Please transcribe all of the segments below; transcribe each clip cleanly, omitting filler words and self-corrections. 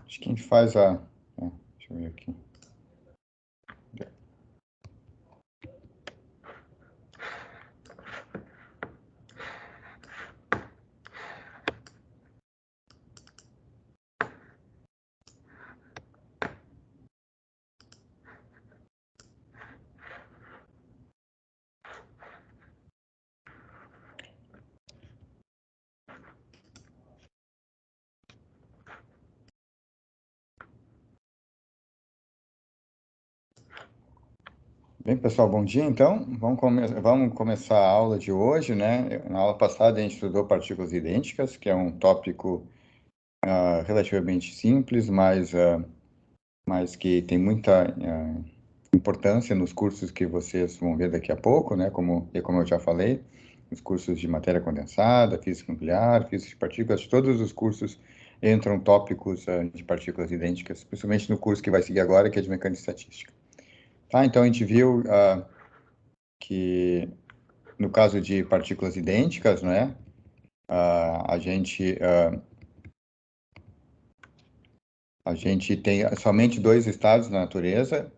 Acho que a gente faz a... deixa eu ver aqui. Bem, pessoal, bom dia. Então, vamos começar a aula de hoje, né? Na aula passada a gente estudou partículas idênticas, que é um tópico relativamente simples, mas que tem muita importância nos cursos que vocês vão ver daqui a pouco, né? Como eu já falei, os cursos de matéria condensada, física nuclear, física de partículas, todos os cursos entram tópicos de partículas idênticas, principalmente no curso que vai seguir agora, que é de mecânica estatística. Tá, então a gente viu que no caso de partículas idênticas, né, a gente tem somente dois estados na natureza,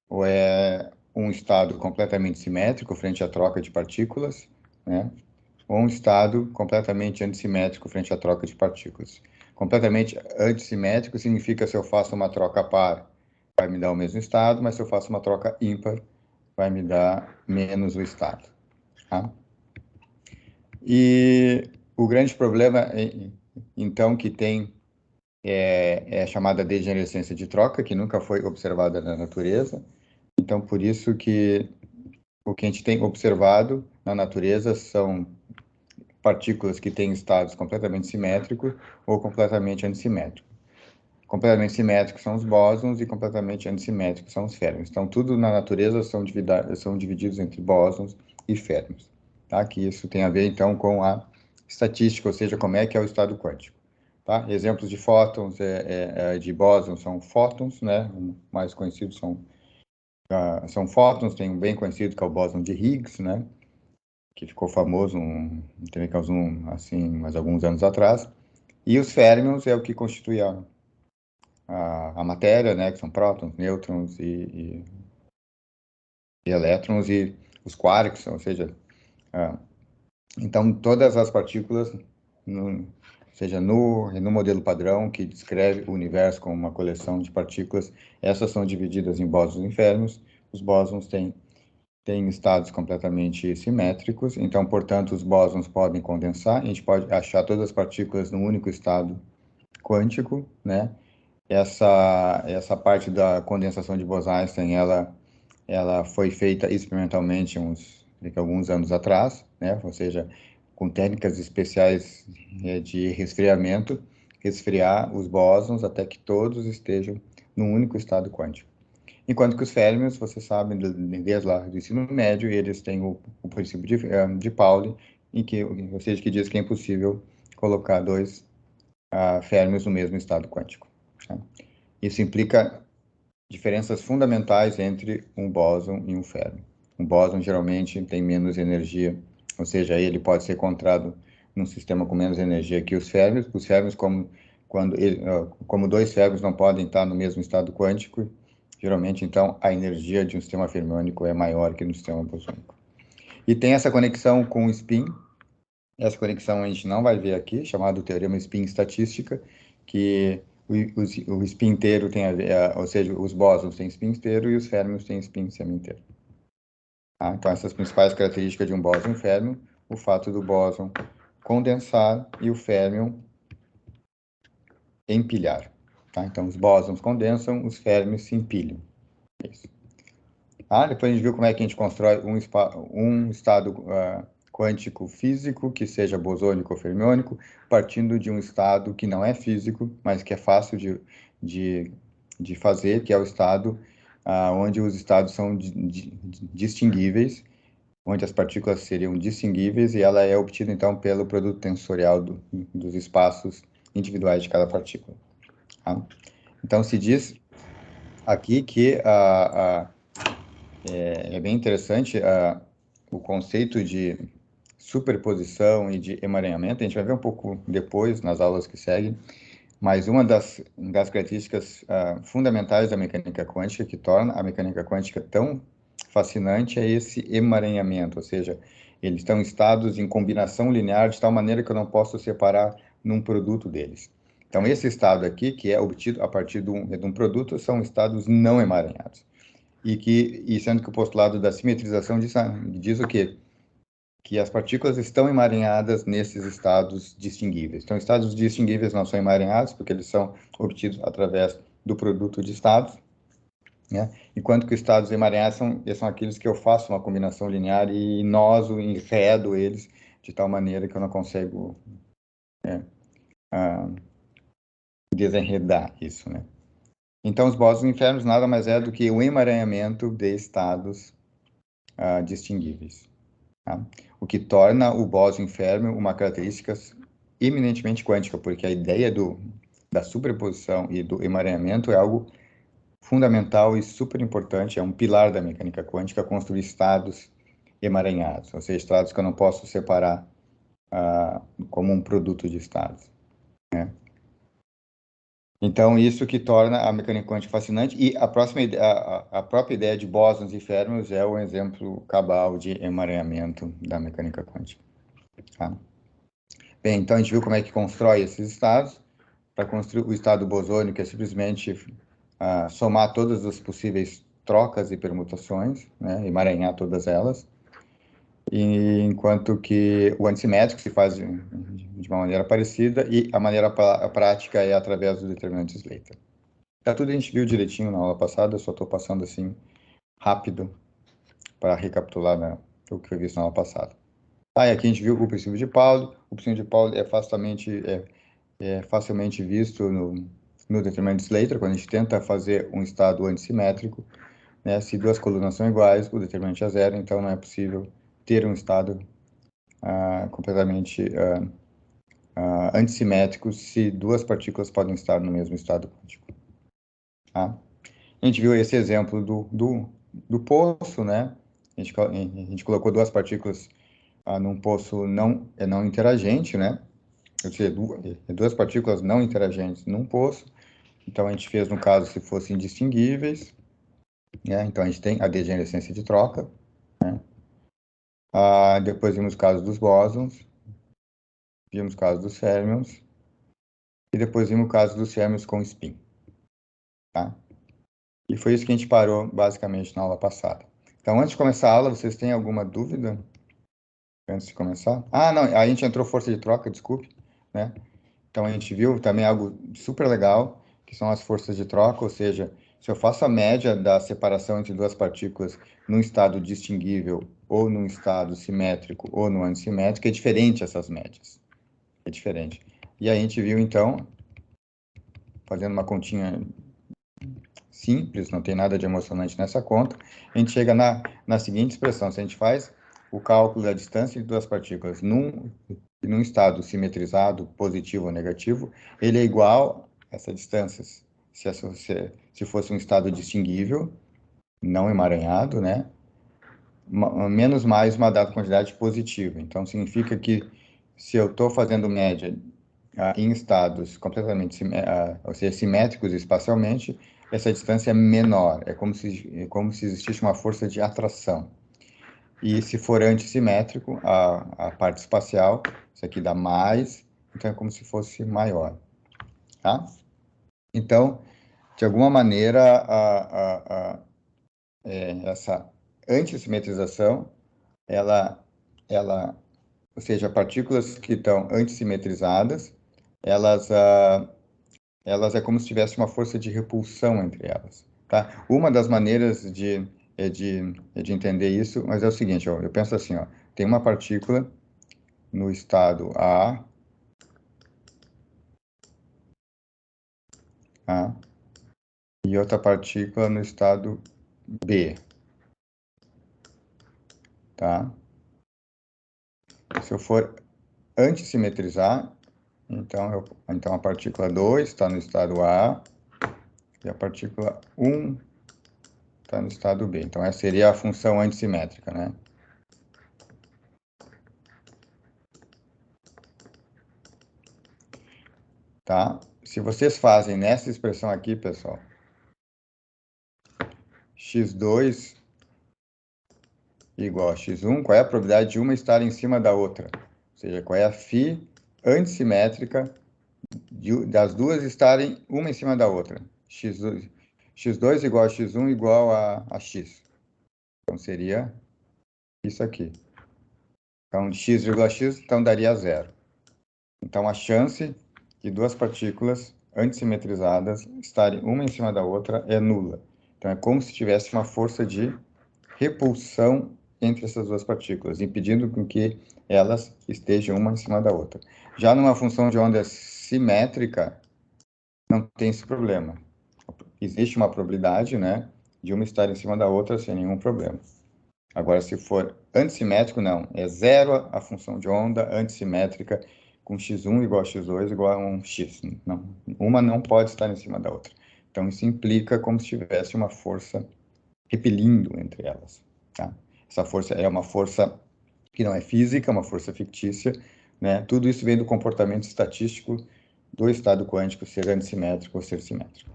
ou é um estado completamente simétrico frente à troca de partículas, né, ou um estado completamente antissimétrico frente à troca de partículas. Completamente antissimétrico significa se eu faço uma troca par, vai me dar o mesmo estado, mas se eu faço uma troca ímpar, vai me dar menos o estado. Tá? E o grande problema, então, que tem é a chamada degenerescência de troca, que nunca foi observada na natureza. Então, por isso que o que a gente tem observado na natureza são partículas que têm estados completamente simétricos ou completamente antissimétricos. Completamente simétricos são os bósons e completamente antissimétricos são os férmions. Então, tudo na natureza são divididos entre bósons e férmions. Tá? Que isso tem a ver, então, com a estatística, ou seja, como é que é o estado quântico. Tá? Exemplos de fótons, de bósons são fótons, né? Os mais conhecidos são fótons, tem um bem conhecido que é o bóson de Higgs, né? Que ficou famoso, também causou, assim, mais alguns anos atrás. E os férmions é o que constitui a matéria, né, que são prótons, nêutrons e elétrons, e os quarks, ou seja, então todas as partículas, seja no modelo padrão que descreve o universo como uma coleção de partículas, essas são divididas em bósons e férmions. Os bósons têm estados completamente simétricos, então, portanto, os bósons podem condensar, a gente pode achar todas as partículas num único estado quântico, né? Essa parte da condensação de Bose-Einstein, ela foi feita experimentalmente alguns anos atrás, né? Ou seja, com técnicas especiais de resfriamento, resfriar os bósons até que todos estejam num único estado quântico. Enquanto que os férmions, vocês sabem, desde lá do ensino médio, eles têm o princípio de Pauli, ou seja, que diz que é impossível colocar dois férmions no mesmo estado quântico. Tá? Isso implica diferenças fundamentais entre um bóson e um férmio. Um bóson geralmente tem menos energia, ou seja, ele pode ser encontrado num sistema com menos energia que os férmios. Os férmios, como dois férmios não podem estar no mesmo estado quântico, geralmente, então, a energia de um sistema fermiônico é maior que no sistema bosônico. E tem essa conexão com o spin. Essa conexão a gente não vai ver aqui, chamado teorema spin estatística, que o spin inteiro tem a ver, ou seja, os bósons têm spin inteiro e os férmions têm spin semi-inteiro. Tá? Então, essas principais características de um bóson e um férmio, o fato do bóson condensar e o férmion empilhar. Tá? Então, os bósons condensam, os férmions se empilham. É isso. Depois a gente viu como é que a gente constrói um estado quântico físico, que seja bosônico ou fermiônico, partindo de um estado que não é físico, mas que é fácil de de fazer, que é o estado onde os estados são distinguíveis, onde as partículas seriam distinguíveis, e ela é obtida, então, pelo produto tensorial dos espaços individuais de cada partícula. Tá? Então, se diz aqui que é bem interessante o conceito de superposição e de emaranhamento. A gente vai ver um pouco depois, nas aulas que seguem, mas uma das características fundamentais da mecânica quântica, que torna a mecânica quântica tão fascinante, é esse emaranhamento, ou seja, eles estão em estados em combinação linear de tal maneira que eu não posso separar num produto deles. Então, esse estado aqui, que é obtido a partir de um produto, são estados não emaranhados. E sendo que o postulado da simetrização diz o quê? Que as partículas estão emaranhadas nesses estados distinguíveis. Então, estados distinguíveis não são emaranhados, porque eles são obtidos através do produto de estados, né? Enquanto que os estados emaranhados são aqueles que eu faço uma combinação linear e noso, enredo eles, de tal maneira que eu não consigo desenredar isso, né? Então, os bósons enfermos nada mais é do que o emaranhamento de estados distinguíveis. Tá? O que torna o bóson férmio uma característica eminentemente quântica, porque a ideia da superposição e do emaranhamento é algo fundamental e super importante, é um pilar da mecânica quântica, construir estados emaranhados, ou seja, estados que eu não posso separar como um produto de estados, né? Então, isso que torna a mecânica quântica fascinante, e a própria ideia de bósons e férmions é um exemplo cabal de emaranhamento da mecânica quântica. Tá? Bem, então a gente viu como é que constrói esses estados. Para construir o estado bosônico é simplesmente somar todas as possíveis trocas e permutações, né, emaranhar todas elas, e enquanto que o antissimétrico se faz de uma maneira parecida, e a maneira prática é através do determinante Slater. Tá, tudo a gente viu direitinho na aula passada, eu só estou passando assim rápido para recapitular, né, o que foi visto na aula passada. E aqui a gente viu o princípio de Pauli. O princípio de Pauli é facilmente visto no determinante Slater, quando a gente tenta fazer um estado antissimétrico, né? Se duas colunas são iguais, o determinante é zero, então não é possível ter um estado completamente antissimétrico se duas partículas podem estar no mesmo estado quântico. Tá? A gente viu esse exemplo do poço, né? A gente colocou duas partículas num poço não interagente, né? Quer dizer, duas partículas não interagentes num poço. Então, a gente fez, no caso, se fossem indistinguíveis, né? Então, a gente tem a degenerescência de troca, né? Depois vimos o caso dos bósons, vimos o caso dos férmions, e depois vimos o caso dos férmions com spin, tá? E foi isso que a gente parou, basicamente, na aula passada. Então, antes de começar a aula, vocês têm alguma dúvida? Antes de começar? Não, a gente entrou força de troca, desculpe, né? Então, a gente viu também algo super legal, que são as forças de troca, ou seja, se eu faço a média da separação entre duas partículas num estado distinguível, ou num estado simétrico, ou no antissimétrico, é diferente essas médias. É diferente. E a gente viu, então, fazendo uma continha simples, não tem nada de emocionante nessa conta, a gente chega na seguinte expressão: se a gente faz o cálculo da distância entre duas partículas num estado simetrizado, positivo ou negativo, ele é igual a essa distância se fosse um estado distinguível, não emaranhado, né? Menos mais uma dada quantidade positiva. Então, significa que se eu estou fazendo média em estados completamente ou seja, simétricos espacialmente, essa distância é menor. É como se existisse uma força de atração. E se for antissimétrico, a parte espacial, isso aqui dá mais, então é como se fosse maior, tá? Então, de alguma maneira, essa antissimetrização, ou seja, partículas que estão antissimetrizadas, elas é como se tivesse uma força de repulsão entre elas, tá? Uma das maneiras de entender isso, mas é o seguinte, ó, eu penso assim, ó, tem uma partícula no estado A, e outra partícula no estado B. Tá? Se eu for antissimetrizar, então a partícula 2 está no estado A e a partícula 1 está no estado B. Então, essa seria a função antissimétrica, né? Tá? Se vocês fazem nessa expressão aqui, pessoal, x2 igual a x1, qual é a probabilidade de uma estar em cima da outra? Ou seja, qual é a φ antissimétrica das duas estarem uma em cima da outra? x2 igual a x1 igual a x. Então, seria isso aqui. Então, x vírgula x, então daria zero. Então, a chance de duas partículas antissimetrizadas estarem uma em cima da outra é nula. Então, é como se tivesse uma força de repulsão entre essas duas partículas, impedindo com que elas estejam uma em cima da outra. Já numa função de onda simétrica, não tem esse problema. Existe uma probabilidade, né, de uma estar em cima da outra sem nenhum problema. Agora, se for antissimétrico, não. É zero a função de onda antissimétrica com x1 igual a x2 igual a um x. Não, uma não pode estar em cima da outra. Então, isso implica como se tivesse uma força repelindo entre elas. Tá? Essa força é uma força que não é física, uma força fictícia, né? Tudo isso vem do comportamento estatístico do estado quântico ser antissimétrico ou ser simétrico.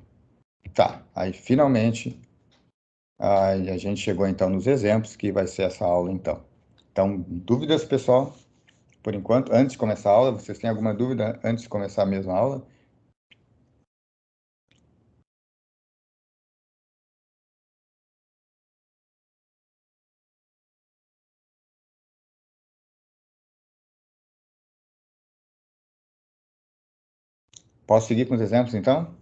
Tá, aí finalmente a gente chegou então nos exemplos, que vai ser essa aula então. Então, dúvidas, pessoal? Por enquanto, antes de começar a aula, vocês têm alguma dúvida antes de começar a mesma aula? Posso seguir com os exemplos então?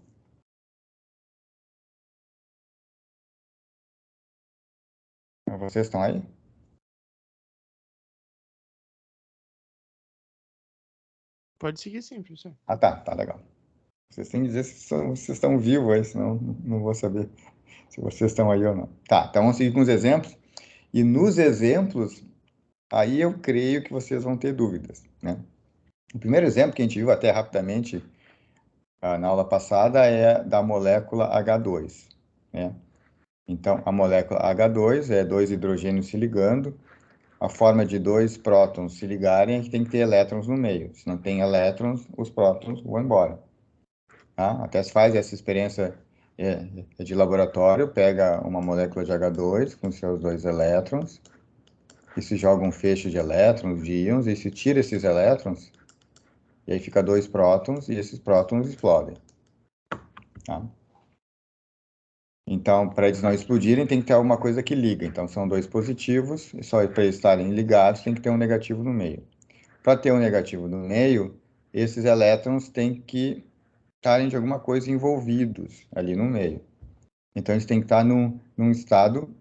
Vocês estão aí? Pode seguir sim, professor. Ah, tá legal. Vocês têm que dizer se vocês estão vivos aí, senão não vou saber se vocês estão aí ou não. Tá, então vamos seguir com os exemplos. E nos exemplos, aí eu creio que vocês vão ter dúvidas, né? O primeiro exemplo que a gente viu até rapidamente na aula passada é da molécula H2, né? Então, a molécula H2 é dois hidrogênios se ligando. A forma de dois prótons se ligarem é que tem que ter elétrons no meio. Se não tem elétrons, os prótons vão embora. Tá? Até se faz essa experiência de laboratório, pega uma molécula de H2 com seus dois elétrons, e se joga um feixe de elétrons, de íons, e se tira esses elétrons, e aí fica dois prótons, e esses prótons explodem. Tá? Então, para eles não explodirem, tem que ter alguma coisa que liga. Então, são dois positivos, e só para eles estarem ligados, tem que ter um negativo no meio. Para ter um negativo no meio, esses elétrons têm que estarem de alguma coisa envolvidos ali no meio. Então, eles têm que estar num estado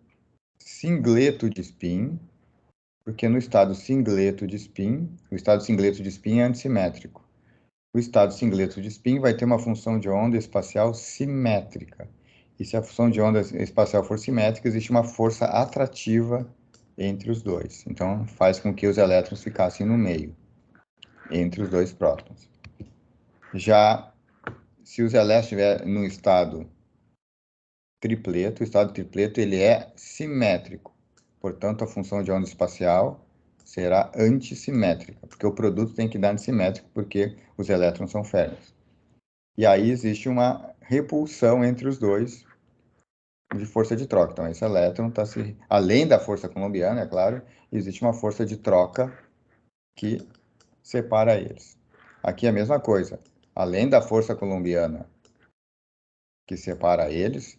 singleto de spin, porque no estado singleto de spin, o estado singleto de spin é antissimétrico. O estado singleto de spin vai ter uma função de onda espacial simétrica. E se a função de onda espacial for simétrica, existe uma força atrativa entre os dois. Então, faz com que os elétrons ficassem no meio, entre os dois prótons. Já se os elétrons estiverem no estado tripleto, o estado tripleto ele é simétrico. Portanto, a função de onda espacial será antissimétrica, porque o produto tem que dar antissimétrico, porque os elétrons são férreos. E aí existe uma repulsão entre os dois de força de troca. Então, esse elétron está se... Além da força colombiana, é claro, existe uma força de troca que separa eles. Aqui é a mesma coisa. Além da força colombiana que separa eles,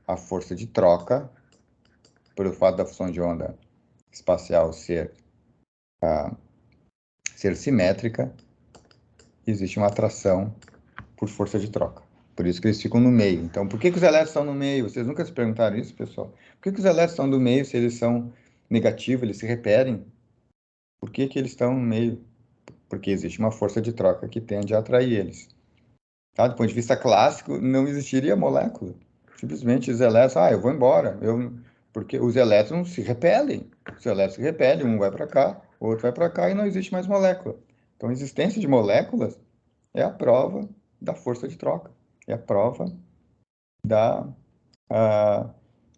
a força de troca, pelo fato da função de onda espacial ser simétrica, existe uma atração por força de troca. Por isso que eles ficam no meio. Então, por que os elétrons estão no meio? Vocês nunca se perguntaram isso, pessoal? Por que os elétrons estão no meio se eles são negativos, eles se repelem? Por que eles estão no meio? Porque existe uma força de troca que tende a atrair eles. Tá? Do ponto de vista clássico, não existiria molécula. Simplesmente os elétrons, eu vou embora. Porque os elétrons se repelem. Os elétrons se repelem, um vai para cá, o outro vai para cá e não existe mais molécula. Então, a existência de moléculas é a prova da força de troca. É a prova da...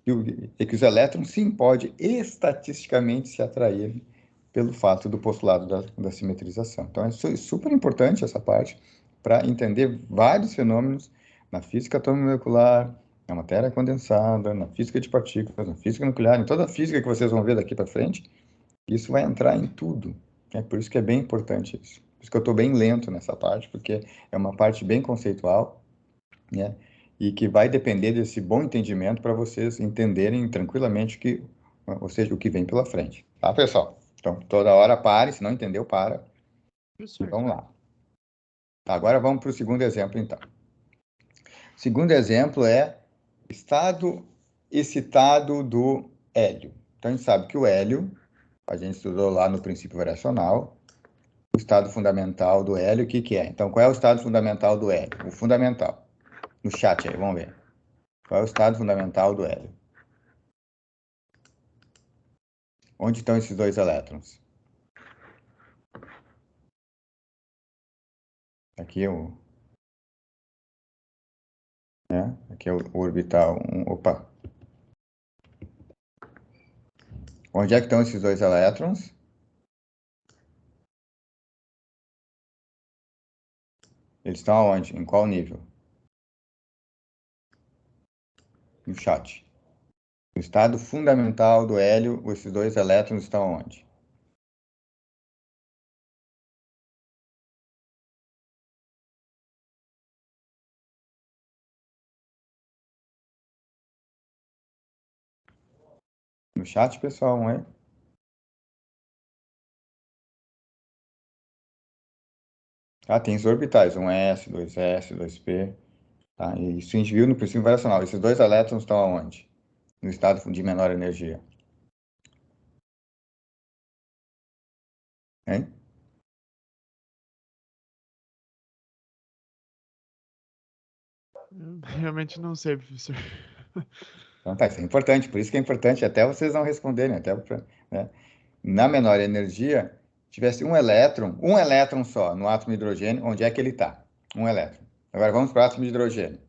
que os elétrons, sim, podem estatisticamente se atrair pelo fato do postulado da simetrização. Então, é super importante essa parte para entender vários fenômenos na física atômico-molecular, na matéria condensada, na física de partículas, na física nuclear, em toda a física que vocês vão ver daqui para frente, isso vai entrar em tudo. É por isso que é bem importante isso. Por isso que eu estou bem lento nessa parte, porque é uma parte bem conceitual, né? E que vai depender desse bom entendimento para vocês entenderem tranquilamente ou seja, o que vem pela frente. Tá, pessoal? Então, toda hora pare, se não entendeu, para. E vamos lá. Tá, agora vamos para o segundo exemplo, então. O segundo exemplo é estado excitado do hélio. Então, a gente sabe que o hélio, a gente estudou lá no princípio variacional, o estado fundamental do hélio, o que é? Então, qual é o estado fundamental do hélio? O fundamental. No chat aí, vamos ver. Qual é o estado fundamental do hélio? Onde estão esses dois elétrons? Aqui aqui é o orbital 1. Opa! Onde é que estão esses dois elétrons? Eles estão aonde? Em qual nível? No chat. No estado fundamental do hélio, esses dois elétrons estão onde? No chat, pessoal, não é? Tem os orbitais, 1s, 2s, 2p. Tá? E isso a gente viu no princípio variacional. Esses dois elétrons estão aonde? No estado de menor energia. Hein? Eu realmente não sei, professor. Então tá, isso é importante. Por isso que é importante até vocês não responderem. Né? Na menor energia, tivesse um elétron só no átomo de hidrogênio, onde é que ele está? Um elétron. Agora vamos para o átomo de hidrogênio.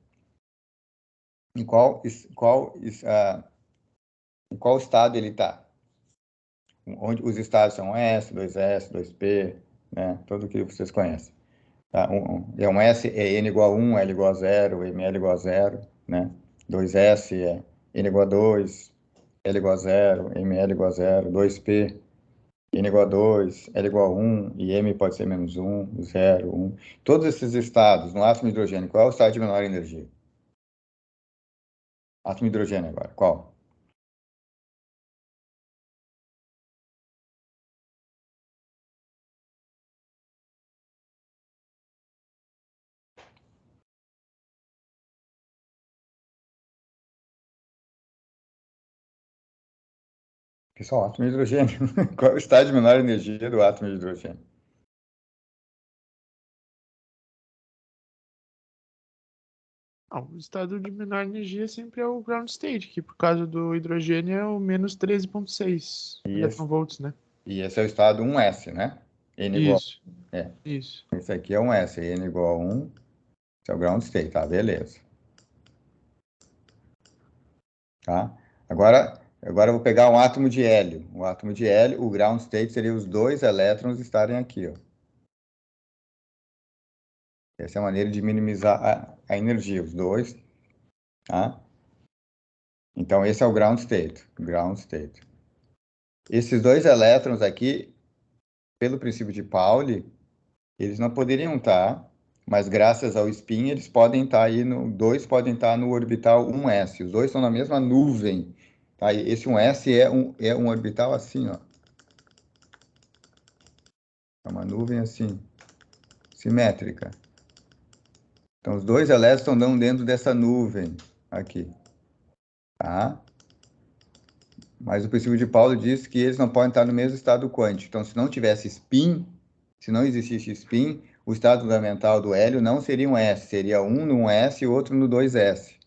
Em qual estado ele está? Onde os estados são S, 2S, 2P, né? Tudo que vocês conhecem. Tá? Um S é N igual a 1, L igual a 0, ML igual a 0, né? 2S é N igual a 2, L igual a 0, ML igual a 0, 2P, N igual a 2, L igual a 1, e M pode ser menos 1, 0, 1. Todos esses estados no átomo de hidrogênio, qual é o estado de menor energia? Átomo de hidrogênio agora, qual? Pessoal, átomo de hidrogênio. Qual é o estado de menor energia do átomo de hidrogênio? O estado de menor energia sempre é o ground state, que por causa do hidrogênio é o menos 13,6 eletronvolts, né? E esse é o estado 1s, né? N igual Isso, a 1. É. isso. Esse aqui é um S, N igual a 1. Esse é o ground state, tá? Beleza. Tá? Agora eu vou pegar um átomo de hélio. O átomo de hélio, o ground state seria os dois elétrons estarem aqui, ó. Essa é a maneira de minimizar a energia, os dois, tá? Então, esse é o ground state. Ground state. Esses dois elétrons aqui, pelo princípio de Pauli, eles não poderiam estar, mas graças ao spin, eles podem estar aí dois podem estar no orbital 1s. Os dois estão na mesma nuvem. Tá? E esse 1s é um orbital assim, ó. É uma nuvem assim, simétrica. Então, os dois elétrons estão dentro dessa nuvem aqui. Tá? Mas o princípio de Paulo diz que eles não podem estar no mesmo estado quântico. Então, se não tivesse spin, se não existisse spin, o estado fundamental do hélio não seria um S, seria um no 1s e outro no 2s.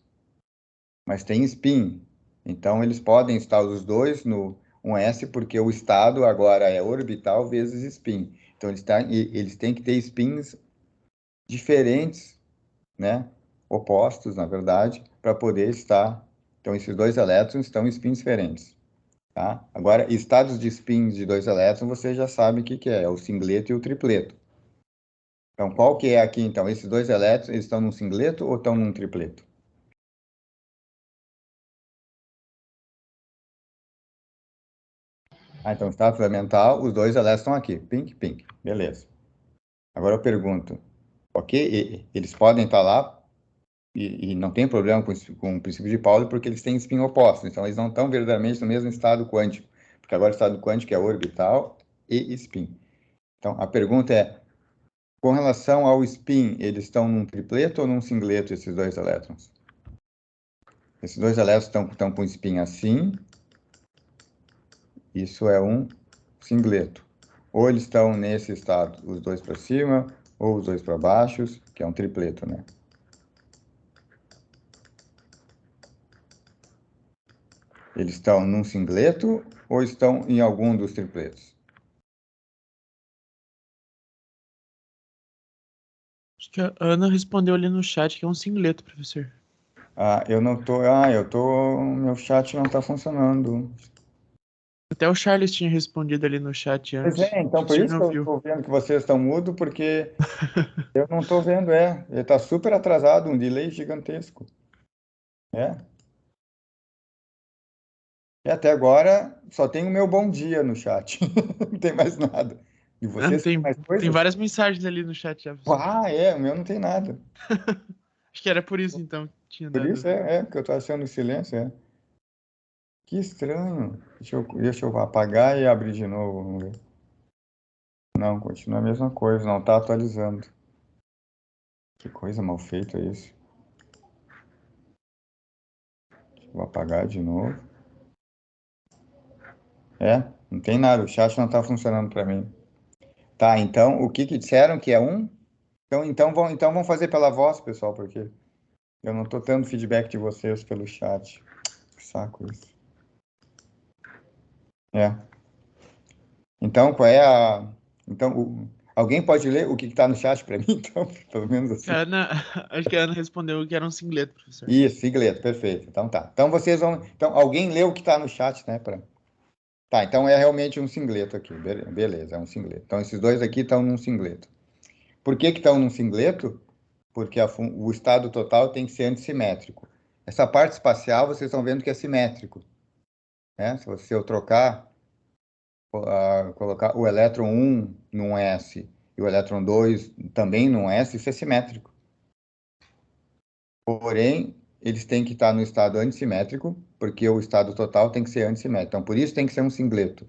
mas tem spin. Então, eles podem estar os dois no 1s, porque o estado agora é orbital vezes spin. Então, eles têm que ter spins diferentes, né? Opostos, na verdade, para poder estar. Então, esses dois elétrons estão em spins diferentes. Tá? Agora, estados de spins de dois elétrons, você já sabe o que é o singleto e o tripleto. Então, qual que é aqui, então? Esses dois elétrons, eles estão num singleto ou estão num tripleto? Então, estado fundamental, os dois elétrons estão aqui. Pink, pink. Beleza. Agora eu pergunto, ok? Eles podem estar lá e não tem problema com o princípio de Pauli porque eles têm spin oposto. Então, eles não estão verdadeiramente no mesmo estado quântico. Porque agora o estado quântico é orbital e spin. Então, a pergunta é, com relação ao spin, eles estão num tripleto ou num singleto, esses dois elétrons? Esses dois elétrons estão com spin assim. Isso é um singleto. Ou eles estão nesse estado, os dois para cima, ou os dois para baixo, que é um tripleto, né? Eles estão num singleto ou estão em algum dos tripletos? Acho que a Ana respondeu ali no chat que é um singleto, professor. Eu não tô. Meu chat não está funcionando. Até o Charles tinha respondido ali no chat Pois antes. é, então Acho que o por senhor isso não que eu viu. estou vendo que vocês estão mudos, porque eu não estou vendo, Ele está super atrasado, um delay gigantesco. É. E até agora só tem o meu bom dia no chat. Não tem mais nada. E Ah, vocês têm mais tem coisas? várias mensagens ali no chat já, professor. O meu não tem nada. Acho que era por isso, então, que tinha Por isso dado. porque eu estou achando silêncio. Que estranho. Deixa eu apagar e abrir de novo. Vamos ver. Não, continua a mesma coisa, não está atualizando. Que coisa mal feita isso. Vou apagar de novo. Não tem nada, o chat não está funcionando para mim. Tá, então, o que disseram que é um? Então vão fazer pela voz, pessoal, porque eu não estou tendo feedback de vocês pelo chat. Que saco isso. Então, qual é a... Então, alguém pode ler o que está no chat para mim, então, pelo menos assim? Acho que a Ana respondeu que era um singleto, professor. Isso, inglês, perfeito. Então tá. Então vocês vão. Então, alguém leu o que está no chat, né? Tá, então é realmente um singleto aqui. Beleza, é um singleto. Então, esses dois aqui estão num singleto. Por que estão num singleto? Porque o estado total tem que ser antissimétrico. Essa parte espacial, vocês estão vendo que é simétrico. Né? Se eu colocar o elétron 1 num S e o elétron 2 também num S, isso é simétrico. Porém, eles têm que estar no estado antissimétrico, porque o estado total tem que ser antissimétrico. Então, por isso tem que ser um singleto,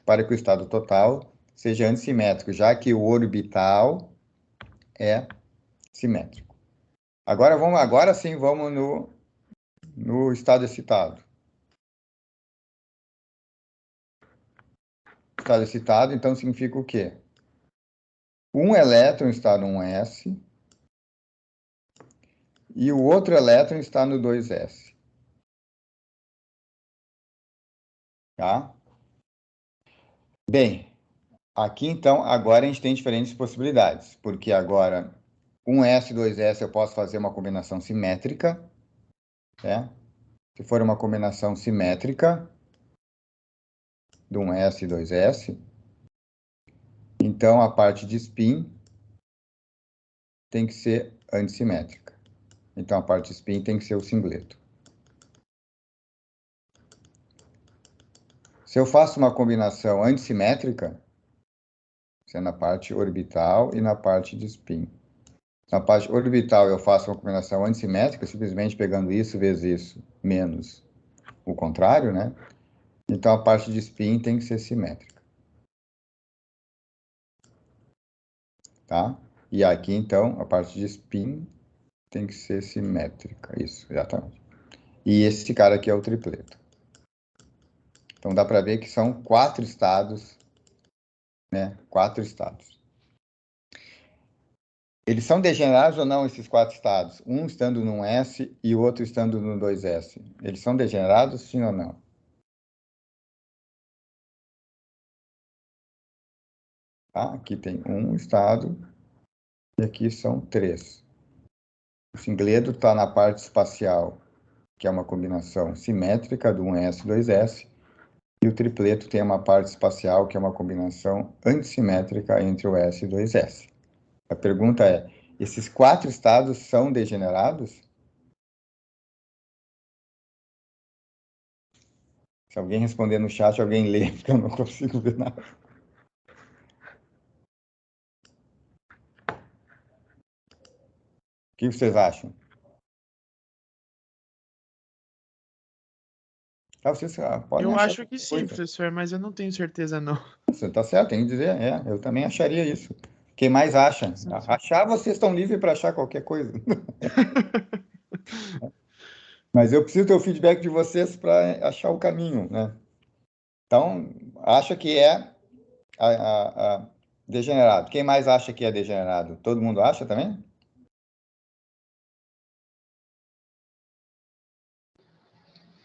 para que o estado total seja antissimétrico, já que o orbital é simétrico. Agora sim, vamos no estado excitado. Estado excitado, então, significa o quê? Um elétron está no 1s e o outro elétron está no 2s. Tá? Bem, aqui então, agora a gente tem diferentes possibilidades, porque agora 1s e 2s eu posso fazer uma combinação simétrica, né? Se for uma combinação simétrica de 1s e 2s, então a parte de spin tem que ser antissimétrica. Então a parte de spin tem que ser o singleto. Se eu faço uma combinação antissimétrica, isso é na parte orbital e na parte de spin. Na parte orbital, eu faço uma combinação antissimétrica, simplesmente pegando isso vezes isso, menos o contrário, né? Então, a parte de spin tem que ser simétrica. Tá? E aqui, então, a parte de spin tem que ser simétrica. Isso, exatamente. E esse cara aqui é o tripleto. Então, dá para ver que são 4 estados, né? 4 estados. Eles são degenerados ou não, esses 4 estados? Um estando num S e o outro estando no 2S. Eles são degenerados, sim ou não? Tá? Aqui tem um estado e aqui são 3. O singledo está na parte espacial, que é uma combinação simétrica do 1S e 2S, e o tripleto tem uma parte espacial, que é uma combinação antissimétrica entre o S e 2S. A pergunta é, esses 4 estados são degenerados? Se alguém responder no chat, alguém lê, porque eu não consigo ver nada. O que vocês acham? Vocês podem Eu achar acho que qualquer sim, coisa. professor, mas eu não tenho certeza, não. Você está certo, tem que dizer, eu também acharia isso. Quem mais acha? Achar, vocês estão livres para achar qualquer coisa. Mas eu preciso ter o feedback de vocês para achar o caminho, né? Então, acha que é degenerado. Quem mais acha que é degenerado? Todo mundo acha também?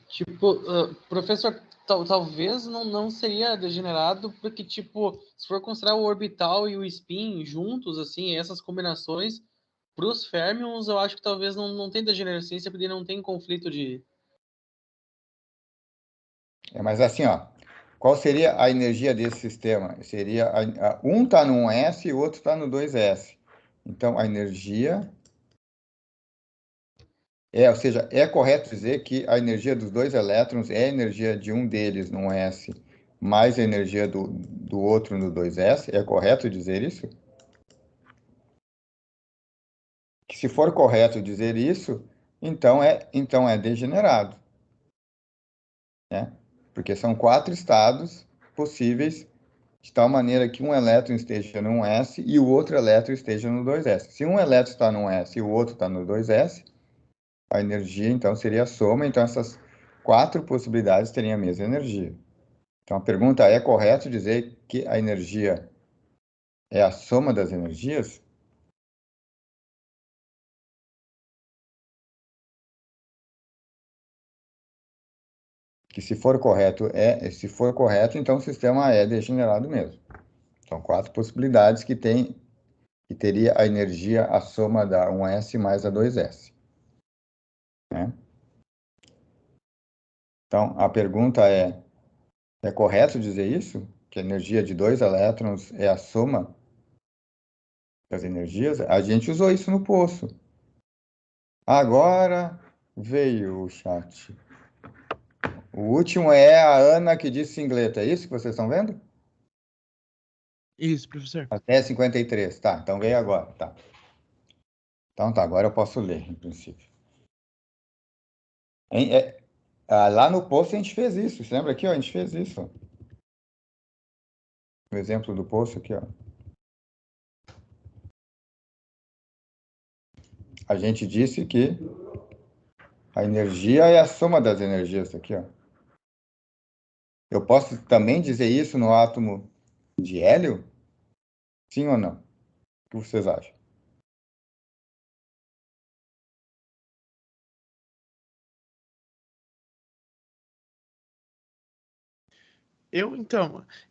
Tipo, professor, talvez não seria degenerado, porque, tipo, se for considerar o orbital e o spin juntos, assim, essas combinações, para os férmions, eu acho que talvez não tenha degenerescência, porque não tem conflito de... Mas assim, ó, qual seria a energia desse sistema? Seria um está no 1S e o outro está no 2S. Então, a energia ou seja, é correto dizer que a energia dos 2 elétrons é a energia de um deles no S mais a energia do outro no 2S? É correto dizer isso? Que se for correto dizer isso, então é degenerado, né? Porque são 4 estados possíveis de tal maneira que um elétron esteja no 1S e o outro elétron esteja no 2S. Se um elétron está no 1S e o outro está no 2S, a energia, então, seria a soma. Então, essas 4 possibilidades teriam a mesma energia. Então, a pergunta é correto dizer que a energia é a soma das energias? Que se for correto, então o sistema é degenerado mesmo. São 4 possibilidades que teria a energia a soma da 1S mais a 2S. Né? Então, a pergunta é correto dizer isso? Que a energia de 2 elétrons é a soma das energias? A gente usou isso no poço. Agora veio o chat. O último é a Ana que disse singleta. É isso que vocês estão vendo? Isso, professor. Até 53. Tá, então veio agora. Tá. Então tá, agora eu posso ler, em princípio. Lá no poço a gente fez isso. Você lembra aqui, ó? A gente fez isso. O exemplo do poço aqui, ó. A gente disse que a energia é a soma das energias aqui, ó. Eu posso também dizer isso no átomo de hélio? Sim ou não? O que vocês acham?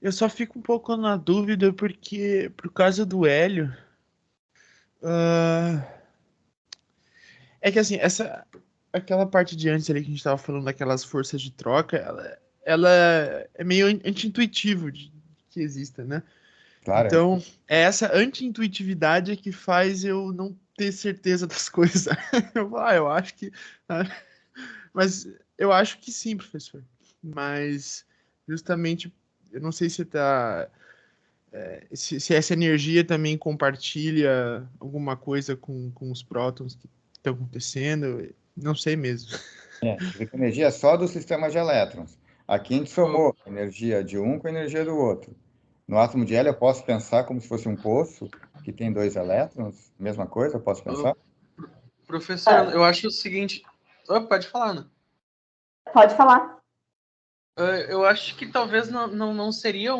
Eu só fico um pouco na dúvida porque, por causa do hélio, é que assim, aquela parte de antes ali que a gente tava falando daquelas forças de troca, ela é meio anti-intuitivo que exista, né? Claro, Então, é essa anti-intuitividade que faz eu não ter certeza das coisas. Eu acho que. Mas eu acho que sim, professor. Mas, justamente, eu não sei se tá. Se essa energia também compartilha alguma coisa com os prótons que estão acontecendo. Não sei mesmo. a energia é só do sistema de elétrons. Aqui a gente somou a energia de um com a energia do outro. No átomo de hélio, eu posso pensar como se fosse um poço que tem 2 elétrons? Mesma coisa, eu posso pensar? Professor, eu acho o seguinte... pode falar, Ana. Pode falar. Eu acho que talvez não seria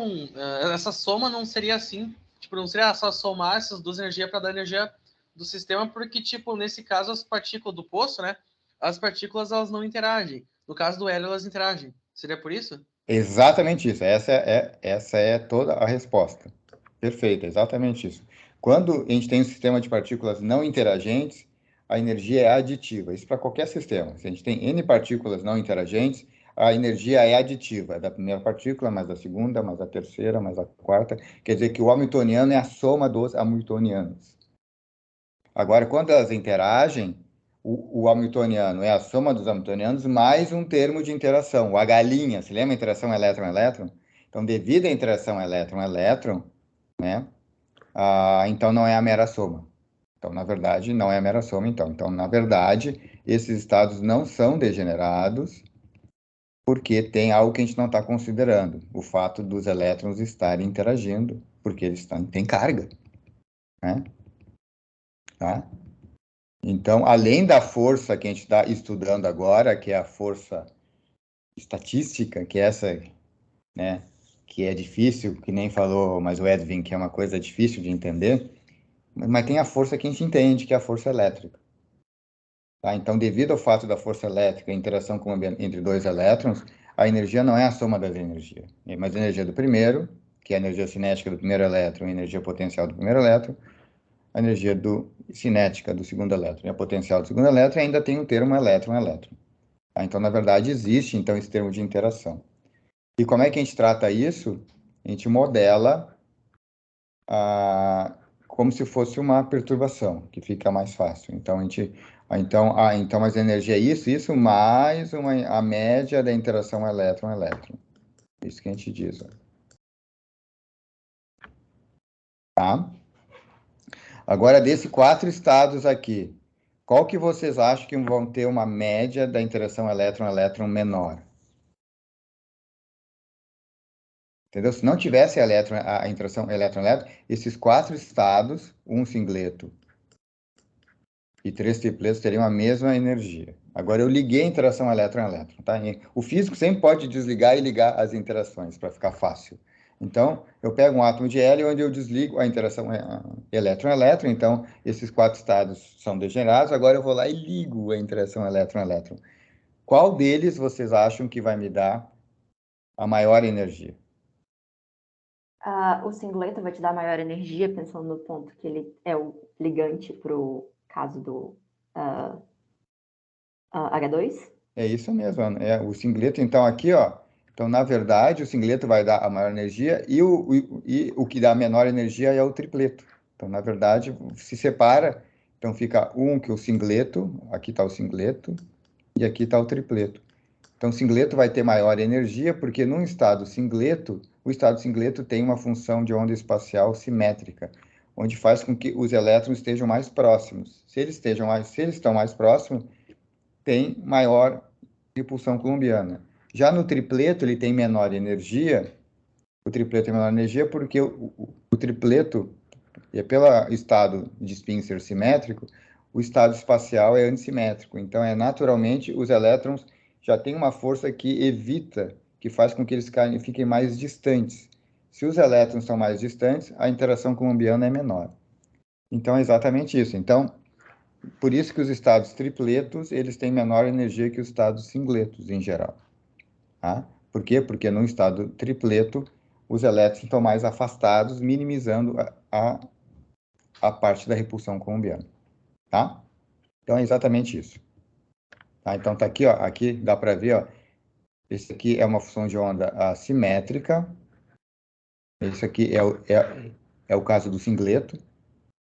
essa soma não seria assim. Tipo, não seria só somar essas duas energias para dar energia do sistema, porque, tipo, nesse caso, as partículas do poço, né? As partículas, elas não interagem. No caso do hélio, elas interagem. Seria por isso? Exatamente isso. Essa é toda a resposta. Perfeito, exatamente isso. Quando a gente tem um sistema de partículas não interagentes, a energia é aditiva. Isso para qualquer sistema. Se a gente tem N partículas não interagentes, a energia é aditiva. É da primeira partícula, mais da segunda, mais da terceira, mais da quarta. Quer dizer que o hamiltoniano é a soma dos hamiltonianos. Agora, quando elas interagem, o hamiltoniano é a soma dos hamiltonianos mais um termo de interação, o H'. Se lembra a interação elétron-elétron? Então, devido à interação elétron-elétron, né? Então, não é a mera soma. Então, na verdade, não é a mera soma, então. Então, na verdade, esses estados não são degenerados porque tem algo que a gente não está considerando, o fato dos elétrons estarem interagindo, porque eles têm carga, né? Tá? Então, além da força que a gente está estudando agora, que é a força estatística, que é essa, né, que é difícil, que nem falou, mas o Edwin, que é uma coisa difícil de entender, mas tem a força que a gente entende, que é a força elétrica. Tá? Então, devido ao fato da força elétrica, a interação entre dois elétrons, a energia não é a soma das energias, mas a energia do primeiro, que é a energia cinética do primeiro elétron, e a energia potencial do primeiro elétron, a energia cinética do segundo elétron e a potencial do segundo elétron, ainda tem o termo elétron-elétron. Tá? Então, na verdade, existe, então, esse termo de interação. E como é que a gente trata isso? A gente modela como se fosse uma perturbação, que fica mais fácil. Então, mas a energia é isso mais a média da interação elétron-elétron. Isso que a gente diz. Ó. Tá? Agora, desses 4 estados aqui, qual que vocês acham que vão ter uma média da interação elétron-elétron menor? Entendeu? Se não tivesse a interação elétron-elétron, esses 4 estados, um singleto e 3 tripletos, teriam a mesma energia. Agora, eu liguei a interação elétron-elétron. Tá? O físico sempre pode desligar e ligar as interações, para ficar fácil. Então, eu pego um átomo de hélio, onde eu desligo a interação elétron-elétron. Então, esses 4 estados são degenerados. Agora, eu vou lá e ligo a interação elétron-elétron. Qual deles vocês acham que vai me dar a maior energia? O singleto vai te dar maior energia, pensando no ponto que ele é o ligante para o caso do H2? É isso mesmo, é o singleto. Então, aqui, ó. Então, na verdade, o singleto vai dar a maior energia e o que dá a menor energia é o tripleto. Então, na verdade, se separa. Então, fica que o singleto, aqui está o singleto, e aqui está o tripleto. Então, o singleto vai ter maior energia, porque num estado singleto, o estado singleto tem uma função de onda espacial simétrica, onde faz com que os elétrons estejam mais próximos. Se eles estão mais próximos, tem maior repulsão coulombiana. Já no tripleto, ele tem menor energia. O tripleto tem menor energia porque o tripleto, pelo estado de spin ser simétrico, o estado espacial é antissimétrico. Então, naturalmente, os elétrons já têm uma força que evita, que faz com que eles fiquem mais distantes. Se os elétrons são mais distantes, a interação coulombiana é menor. Então, é exatamente isso. Então, por isso que os estados tripletos, eles têm menor energia que os estados singletos, em geral. Tá? Por quê? Porque no estado tripleto, os elétrons estão mais afastados, minimizando a parte da repulsão coulombiana. Tá? Então, é exatamente isso. Tá? Então, tá aqui, ó, aqui dá para ver, ó, esse aqui é uma função de onda assimétrica. Esse aqui é o caso do singleto,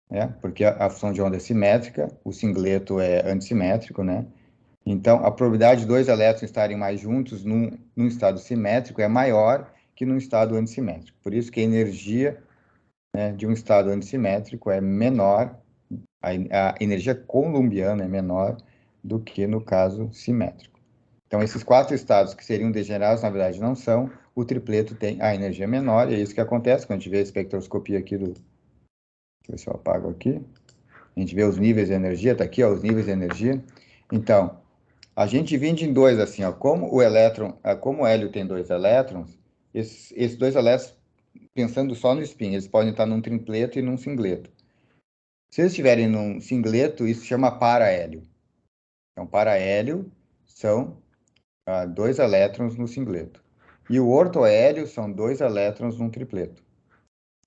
né? Porque a função de onda é simétrica, o singleto é antissimétrico, né? Então, a probabilidade de 2 elétrons estarem mais juntos num estado simétrico é maior que num estado antissimétrico. Por isso que a energia, né, de um estado antissimétrico é menor, a energia coulombiana é menor do que no caso simétrico. Então, esses 4 estados que seriam degenerados, na verdade, não são. O tripleto tem a energia menor, e é isso que acontece quando a gente vê a espectroscopia aqui Deixa eu ver se eu apago aqui. A gente vê os níveis de energia, tá aqui, ó, os níveis de energia. Então, a gente divide em 2, assim, ó, como o hélio tem 2 elétrons, esses 2 elétrons, pensando só no spin, eles podem estar num tripleto e num singleto. Se eles estiverem num singleto, isso chama para-hélio. Então, para-hélio são 2 elétrons no singleto. E o ortohélio são 2 elétrons num tripleto.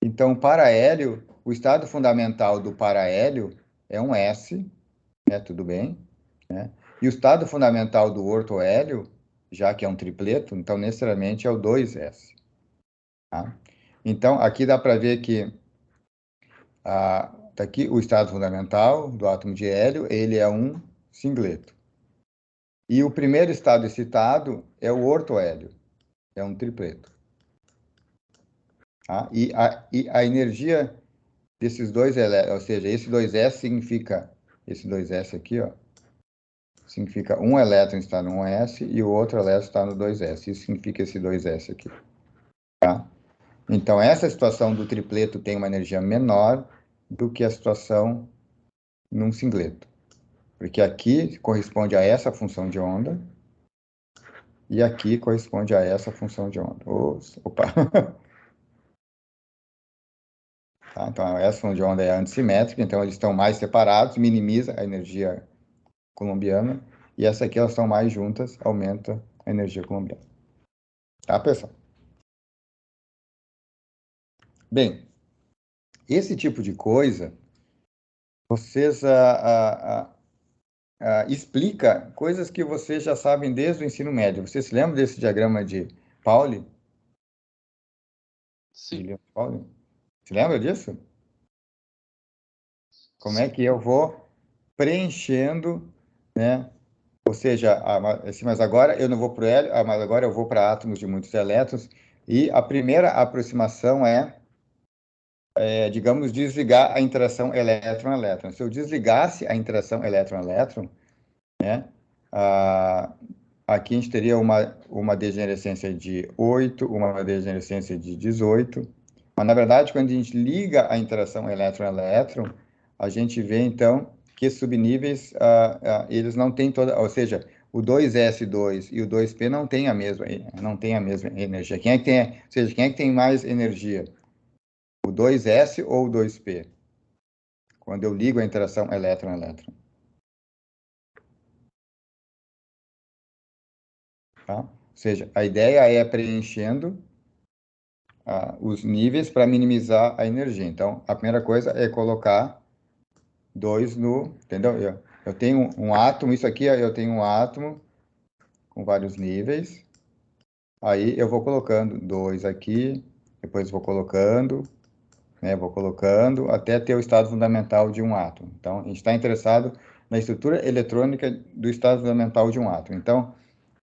Então, para-hélio, o estado fundamental do para-hélio é um S, né? Tudo bem, né? E o estado fundamental do ortohélio, já que é um tripleto, então necessariamente é o 2S. Tá? Então, aqui dá para ver que tá aqui o estado fundamental do átomo de hélio, ele é um singleto. E o primeiro estado excitado é o ortohélio, é um tripleto. Tá? E a energia desses dois elétrons, ou seja, esse 2S significa, esse 2S aqui, ó, significa um elétron está no 1S e o outro elétron está no 2S. Isso significa esse 2S aqui. Tá? Então, essa situação do tripleto tem uma energia menor do que a situação num singleto. Porque aqui corresponde a essa função de onda e aqui corresponde a essa função de onda. Opa! Tá? Então, essa função de onda é antissimétrica, então eles estão mais separados, minimiza a energia colombiana, e essa aqui elas estão mais juntas, aumenta a energia colombiana. Tá, pessoal? Bem, esse tipo de coisa, vocês explica coisas que vocês já sabem desde o ensino médio. Você se lembra desse diagrama de Pauli? Sim. De Pauli? Se lembra disso? Como é Sim. que eu vou preenchendo, né? Ou seja, assim, mas agora eu não vou para o hélio, mas agora eu vou para átomos de muitos elétrons. E a primeira aproximação digamos, desligar a interação elétron-elétron. Se eu desligasse a interação elétron-elétron, né, aqui a gente teria uma degenerescência de 8, uma degenerescência de 18. Mas, na verdade, quando a gente liga a interação elétron-elétron, a gente vê, então, que esses subníveis, eles não têm toda... Ou seja, o 2s2 e o 2p não têm a mesma energia. Quem é que tem, ou seja, quem é que tem mais energia? O 2s ou o 2p? Quando eu ligo a interação elétron-elétron. Tá? Ou seja, a ideia é preenchendo os níveis para minimizar a energia. Então, a primeira coisa é colocar 2 no... Entendeu? Eu tenho um átomo, isso aqui, eu tenho um átomo com vários níveis. Aí eu vou colocando 2 aqui, depois vou colocando, né, vou colocando, até ter o estado fundamental de um átomo. Então, a gente está interessado na estrutura eletrônica do estado fundamental de um átomo. Então,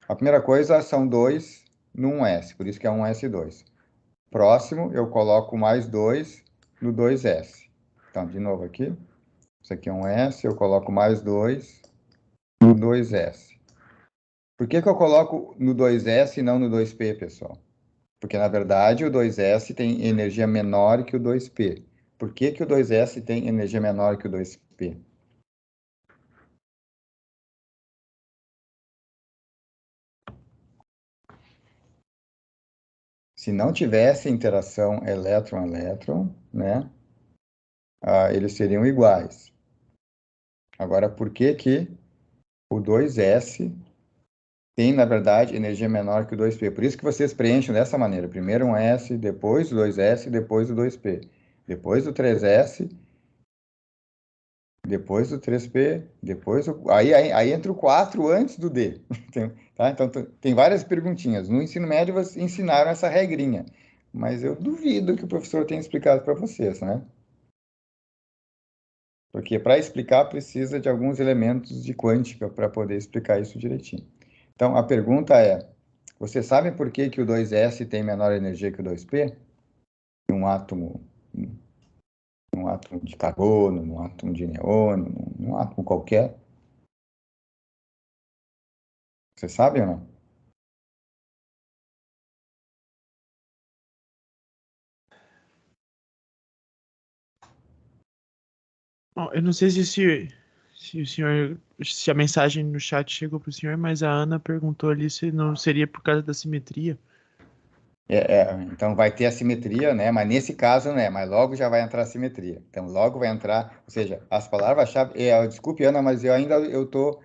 a primeira coisa são 2 no 1s, por isso que é 1s2. Próximo, eu coloco mais 2 no 2s. Então, de novo aqui, isso aqui é um S, eu coloco mais 2 no 2s. Por que eu coloco no 2s e não no 2p, pessoal? Porque, na verdade, o 2s tem energia menor que o 2p. Por que o 2s tem energia menor que o 2p? Se não tivesse interação elétron-elétron, né, eles seriam iguais. Agora, por que o 2s tem, na verdade, energia menor que o 2p? Por isso que vocês preenchem dessa maneira. Primeiro um S, depois o 2s, depois o 2p. Depois o 3s, depois o 3p, depois o... Aí entra o 4 antes do D. Tá? Então, tem várias perguntinhas. No ensino médio, vocês ensinaram essa regrinha. Mas eu duvido que o professor tenha explicado para vocês, né? Porque para explicar precisa de alguns elementos de quântica para poder explicar isso direitinho. Então, a pergunta é, vocês sabem por que o 2s tem menor energia que o 2p? Um átomo de carbono, um átomo de neônio, um átomo qualquer. Vocês sabem ou não? Bom, eu não sei se o senhor, se a mensagem no chat chegou para o senhor, mas a Ana perguntou ali se não seria por causa da simetria. Então vai ter assimetria, né? Mas nesse caso, né? Mas logo já vai entrar assimetria. Então logo vai entrar, ou seja, as palavras-chave. Desculpe, Ana, mas eu tô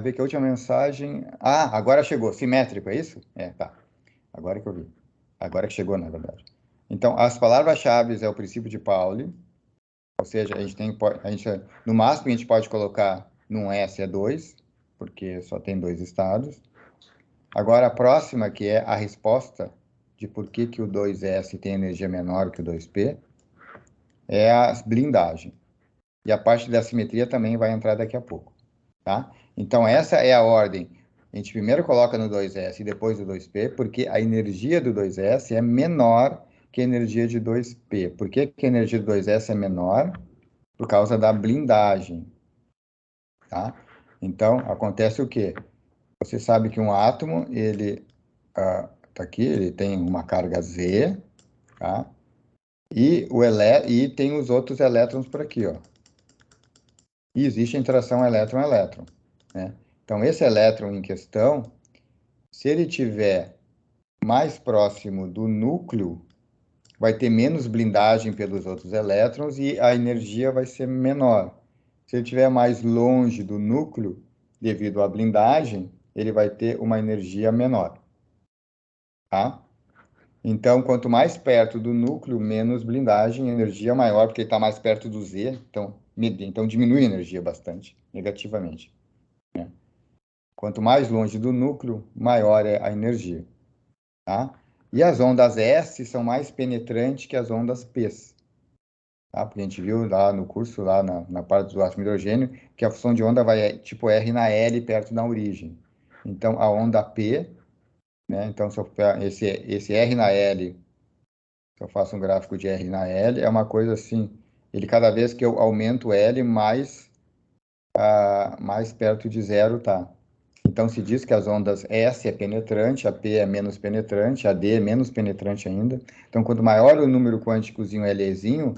ver que a última mensagem. Ah, agora chegou. Simétrico, é isso? Tá. Agora que eu vi. Agora que chegou, na verdade. Então, as palavras-chave é o princípio de Pauli, ou seja, no máximo a gente pode colocar num S é 2, porque só tem 2 estados. Agora, a próxima, que é a resposta de por que o 2S tem energia menor que o 2P, é a blindagem. E a parte da simetria também vai entrar daqui a pouco, tá? Então, essa é a ordem. A gente primeiro coloca no 2S e depois o 2P, porque a energia do 2S é menor que a energia de 2P. Por que a energia do 2S é menor? Por causa da blindagem, tá? Então, acontece o quê? Você sabe que um átomo, ele tá aqui, ele tem uma carga Z, tá? E tem os outros elétrons por aqui, ó. E existe a interação elétron-elétron, né? Então, esse elétron em questão, se ele tiver mais próximo do núcleo, vai ter menos blindagem pelos outros elétrons e a energia vai ser menor. Se ele estiver mais longe do núcleo, devido à blindagem, ele vai ter uma energia menor, tá? Então, quanto mais perto do núcleo, menos blindagem, energia maior, porque ele está mais perto do Z, então diminui a energia bastante, negativamente, né? Quanto mais longe do núcleo, maior é a energia, tá? E as ondas S são mais penetrantes que as ondas P, tá? Porque a gente viu lá no curso, lá na parte do átomo hidrogênio, que a função de onda vai tipo R na L perto da origem. Então, a onda P, né? Então, se eu esse R na L, se eu faço um gráfico de R na L, é uma coisa assim, ele cada vez que eu aumento L, mais perto de zero tá. Então, se diz que as ondas S é penetrante, a P é menos penetrante, a D é menos penetrante ainda. Então, quanto maior o número quânticozinho Lzinho,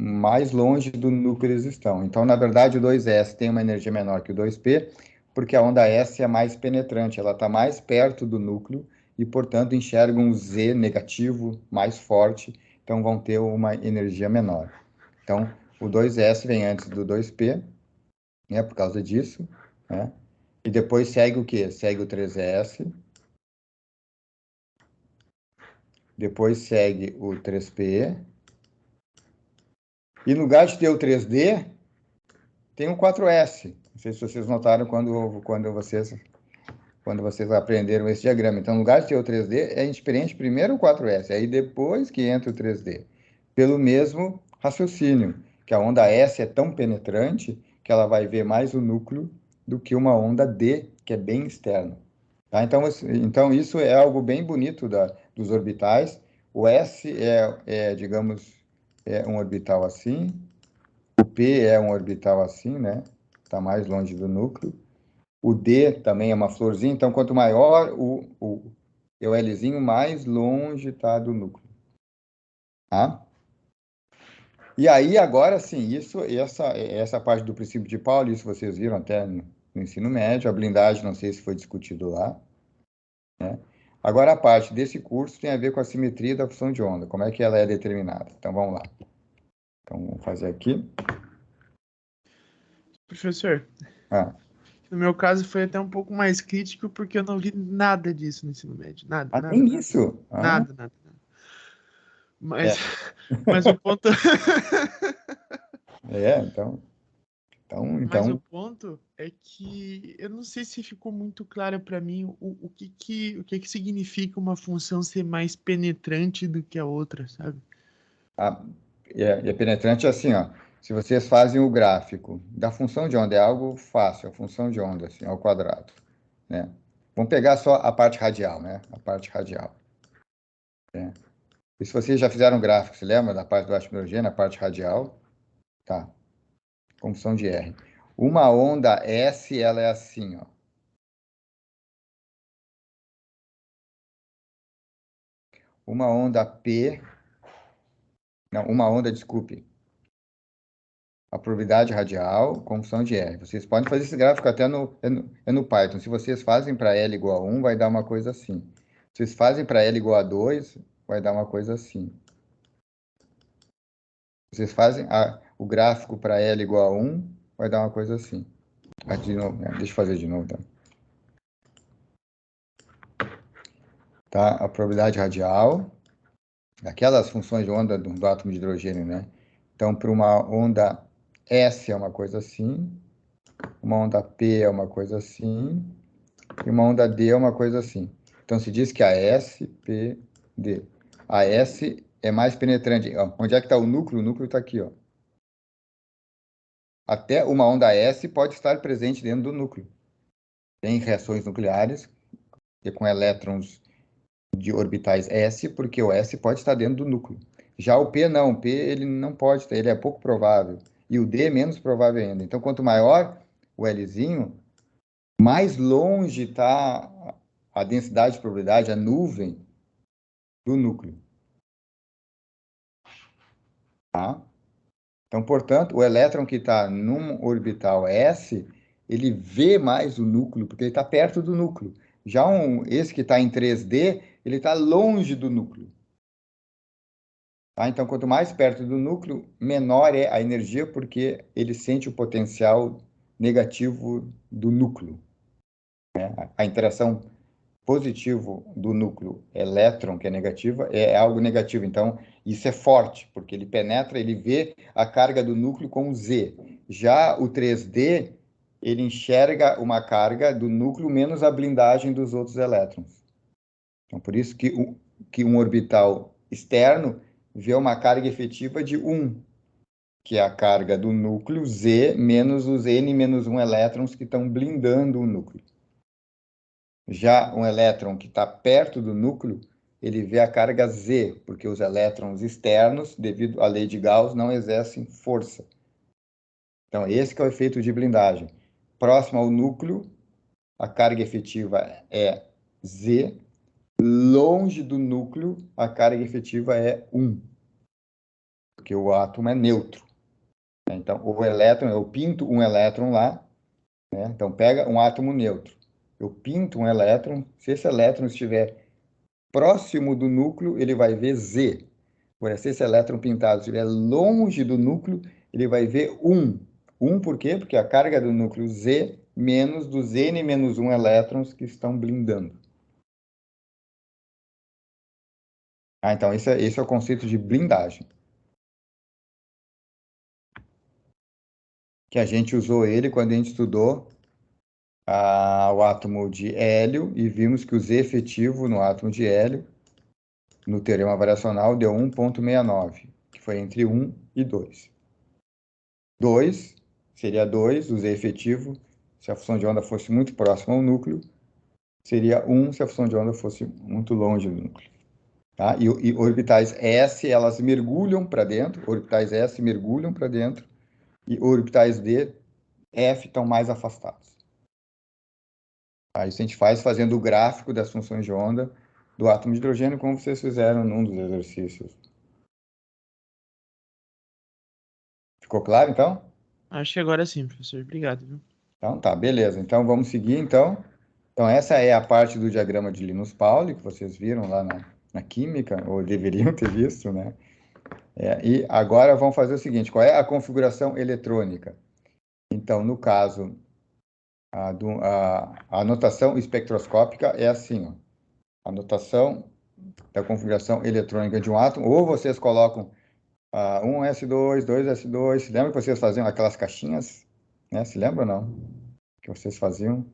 mais longe do núcleo eles estão. Então, na verdade, o 2S tem uma energia menor que o 2P, porque a onda S é mais penetrante, ela está mais perto do núcleo e, portanto, enxerga um Z negativo mais forte, então vão ter uma energia menor. Então, o 2S vem antes do 2P, né, por causa disso, né? E depois segue o quê? Segue o 3S, depois segue o 3P, e no lugar de ter o 3D, tem o 4S. Não sei se vocês notaram quando vocês aprenderam esse diagrama. Então, no lugar de ter o 3D, a gente preenche primeiro o 4S, aí depois que entra o 3D. Pelo mesmo raciocínio, que a onda S é tão penetrante que ela vai ver mais o núcleo do que uma onda D, que é bem externa. Tá? Então, isso é algo bem bonito dos orbitais. O S digamos, é um orbital assim. O P é um orbital assim, né? Está mais longe do núcleo. O D também é uma florzinha, então quanto maior o Lzinho, mais longe está do núcleo. Tá? E aí, agora sim, essa parte do princípio de Pauli, isso vocês viram até no ensino médio, a blindagem, não sei se foi discutido lá, né? Agora, a parte desse curso tem a ver com a simetria da função de onda, como é que ela é determinada. Então, vamos lá. Então, vamos fazer aqui. Professor, Ah, no meu caso foi até um pouco mais crítico, porque eu não li nada disso no ensino médio. Nada, nada, tem nada. isso? Nada, nada, nada. É. Mas o ponto. Então, Mas o ponto é que eu não sei se ficou muito claro para mim o que significa uma função ser mais penetrante do que a outra, sabe? É penetrante assim, ó. Se vocês fazem o gráfico da função de onda, é algo fácil, a função de onda, assim, ao quadrado, né? Vamos pegar só a parte radial, né? A parte radial. Né? E se vocês já fizeram gráfico, se lembra da parte do átomo hidrogênio, a parte radial? Tá. Função de R. Uma onda S, ela é assim, ó. Uma onda P... Não, uma onda, desculpe. A probabilidade radial com função de R. Vocês podem fazer esse gráfico até no Python. Se vocês fazem para L igual a 1, vai dar uma coisa assim. Vocês fazem para L igual a 2, vai dar uma coisa assim. Vocês fazem o gráfico para L igual a 1, vai dar uma coisa assim. De novo, né? Deixa eu fazer de novo, tá? Tá? A probabilidade radial, aquelas funções de onda do átomo de hidrogênio, né? Então, para uma onda S é uma coisa assim, uma onda P é uma coisa assim, e uma onda D é uma coisa assim. Então, se diz que a S, P, D. A S é mais penetrante. Ó, onde é que está o núcleo? O núcleo está aqui, ó. Até uma onda S pode estar presente dentro do núcleo. Tem reações nucleares com elétrons de orbitais S, porque o S pode estar dentro do núcleo. Já o P não, o P ele não pode estar, ele é pouco provável. E o D é menos provável ainda. Então, quanto maior o Lzinho, mais longe está a densidade de probabilidade, a nuvem do núcleo. Tá? Então, portanto, o elétron que está num orbital S, ele vê mais o núcleo, porque ele está perto do núcleo. Já esse que está em 3D, ele está longe do núcleo. Tá? Então, quanto mais perto do núcleo, menor é a energia, porque ele sente o potencial negativo do núcleo. Né? A interação positivo do núcleo elétron, que é negativa, é algo negativo. Então, isso é forte, porque ele penetra, ele vê a carga do núcleo com Z. Já o 3D, ele enxerga uma carga do núcleo menos a blindagem dos outros elétrons. Então, por isso que um orbital externo vê uma carga efetiva de 1, que é a carga do núcleo Z menos os N-1 elétrons que estão blindando o núcleo. Já um elétron que está perto do núcleo, ele vê a carga Z, porque os elétrons externos, devido à lei de Gauss, não exercem força. Então, esse que é o efeito de blindagem. Próximo ao núcleo, a carga efetiva é Z. Longe do núcleo, a carga efetiva é 1, porque o átomo é neutro. Então, o elétron, eu pinto um elétron lá, né? Então, pega um átomo neutro. Eu pinto um elétron, se esse elétron estiver próximo do núcleo, ele vai ver Z. Agora, se esse elétron pintado estiver longe do núcleo, ele vai ver 1. 1 por quê? Porque a carga do núcleo Z menos dos N-1 elétrons que estão blindando. Então, esse é o conceito de blindagem. Que a gente usou ele quando a gente estudou o átomo de hélio e vimos que o Z efetivo no átomo de hélio, no teorema variacional, deu 1,69, que foi entre 1 e 2. 2 seria 2, o Z efetivo, se a função de onda fosse muito próxima ao núcleo, seria 1 se a função de onda fosse muito longe do núcleo. Tá? E orbitais S, elas mergulham para dentro, orbitais S mergulham para dentro, e orbitais D, F estão mais afastados. Tá? Isso a gente faz fazendo o gráfico das funções de onda do átomo de hidrogênio, como vocês fizeram num dos exercícios. Ficou claro, então? Acho que agora sim, professor. Obrigado, viu? Então, tá, beleza. Então, vamos seguir, então. Então, essa é a parte do diagrama de Linus-Pauling, que vocês viram lá na química, ou deveriam ter visto, né? E agora vamos fazer o seguinte, qual é a configuração eletrônica? Então, no caso, a anotação espectroscópica é assim, ó. A anotação da configuração eletrônica de um átomo, ou vocês colocam 1s2, 2s2, se lembra que vocês faziam aquelas caixinhas? Né? Se lembra ou não? Que vocês faziam?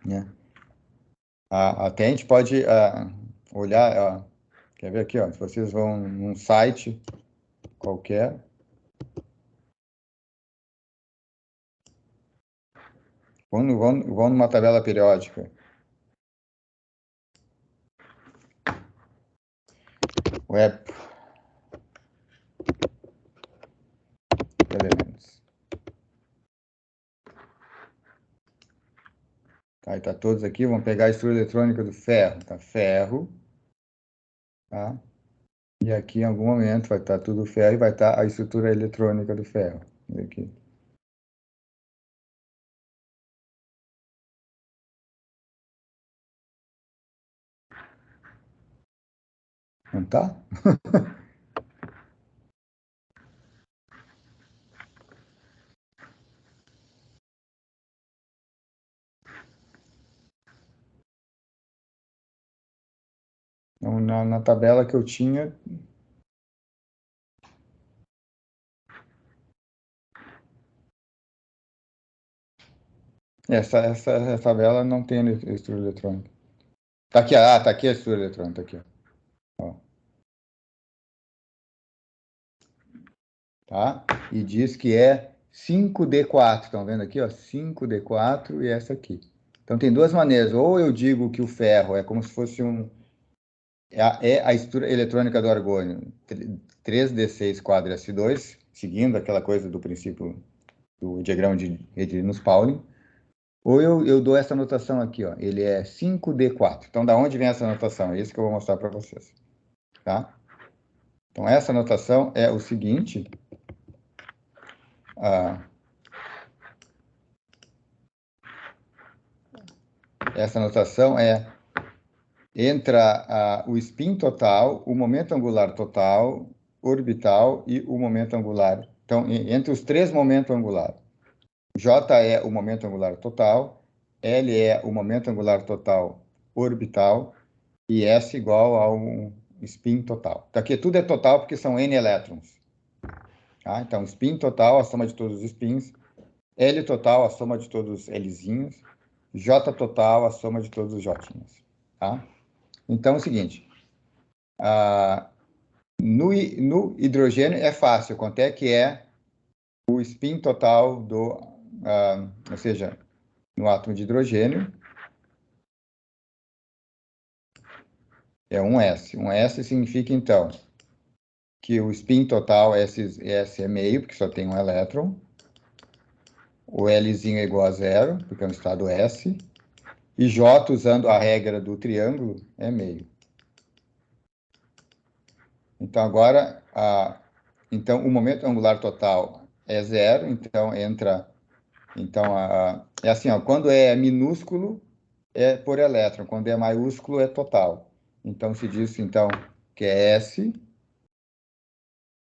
Né? Até a gente pode olhar, quer ver aqui, ó, se vocês vão num site qualquer, vão numa tabela periódica. Web Elements. Tá, e tá todos aqui, vamos pegar a estrutura eletrônica do ferro, tá? Ferro, tá? E aqui em algum momento vai estar tudo ferro e vai estar a estrutura eletrônica do ferro. Aqui. Não tá? Então, na tabela que eu tinha... Essa tabela não tem estrutura eletrônica. Tá aqui, tá aqui a estrutura eletrônica, tá aqui, ó. Tá? E diz que é 5D4, estão vendo aqui, ó? 5D4 e essa aqui. Então, tem duas maneiras. Ou eu digo que o ferro é como se fosse a estrutura eletrônica do argônio, 3D6 quadro S2, seguindo aquela coisa do princípio do diagrama de Linus-Pauling. Ou eu dou essa notação aqui, ó. Ele é 5D4. Então, da onde vem essa notação? É isso que eu vou mostrar para vocês. Tá? Então, essa notação é o seguinte. Essa notação entra o spin total, o momento angular total, orbital e o momento angular. Então, entre os três momentos angulares. J é o momento angular total, L é o momento angular total orbital e S igual ao spin total. Então, aqui tudo é total porque são N elétrons. Tá? Então, spin total, a soma de todos os spins, L total, a soma de todos os Lzinhos, J total, a soma de todos os Jzinhos. Tá? Então, é o seguinte, no hidrogênio é fácil, quanto é que é o spin total ou seja, no átomo de hidrogênio, é 1s. 1s significa, então, que o spin total S é meio, porque só tem um elétron, o Lzinho é igual a zero, porque é um estado S, e J, usando a regra do triângulo, é meio. Então, agora, então, o momento angular total é zero, então entra... Então, é assim, ó, quando é minúsculo, é por elétron, quando é maiúsculo, é total. Então, se diz, então, que é S,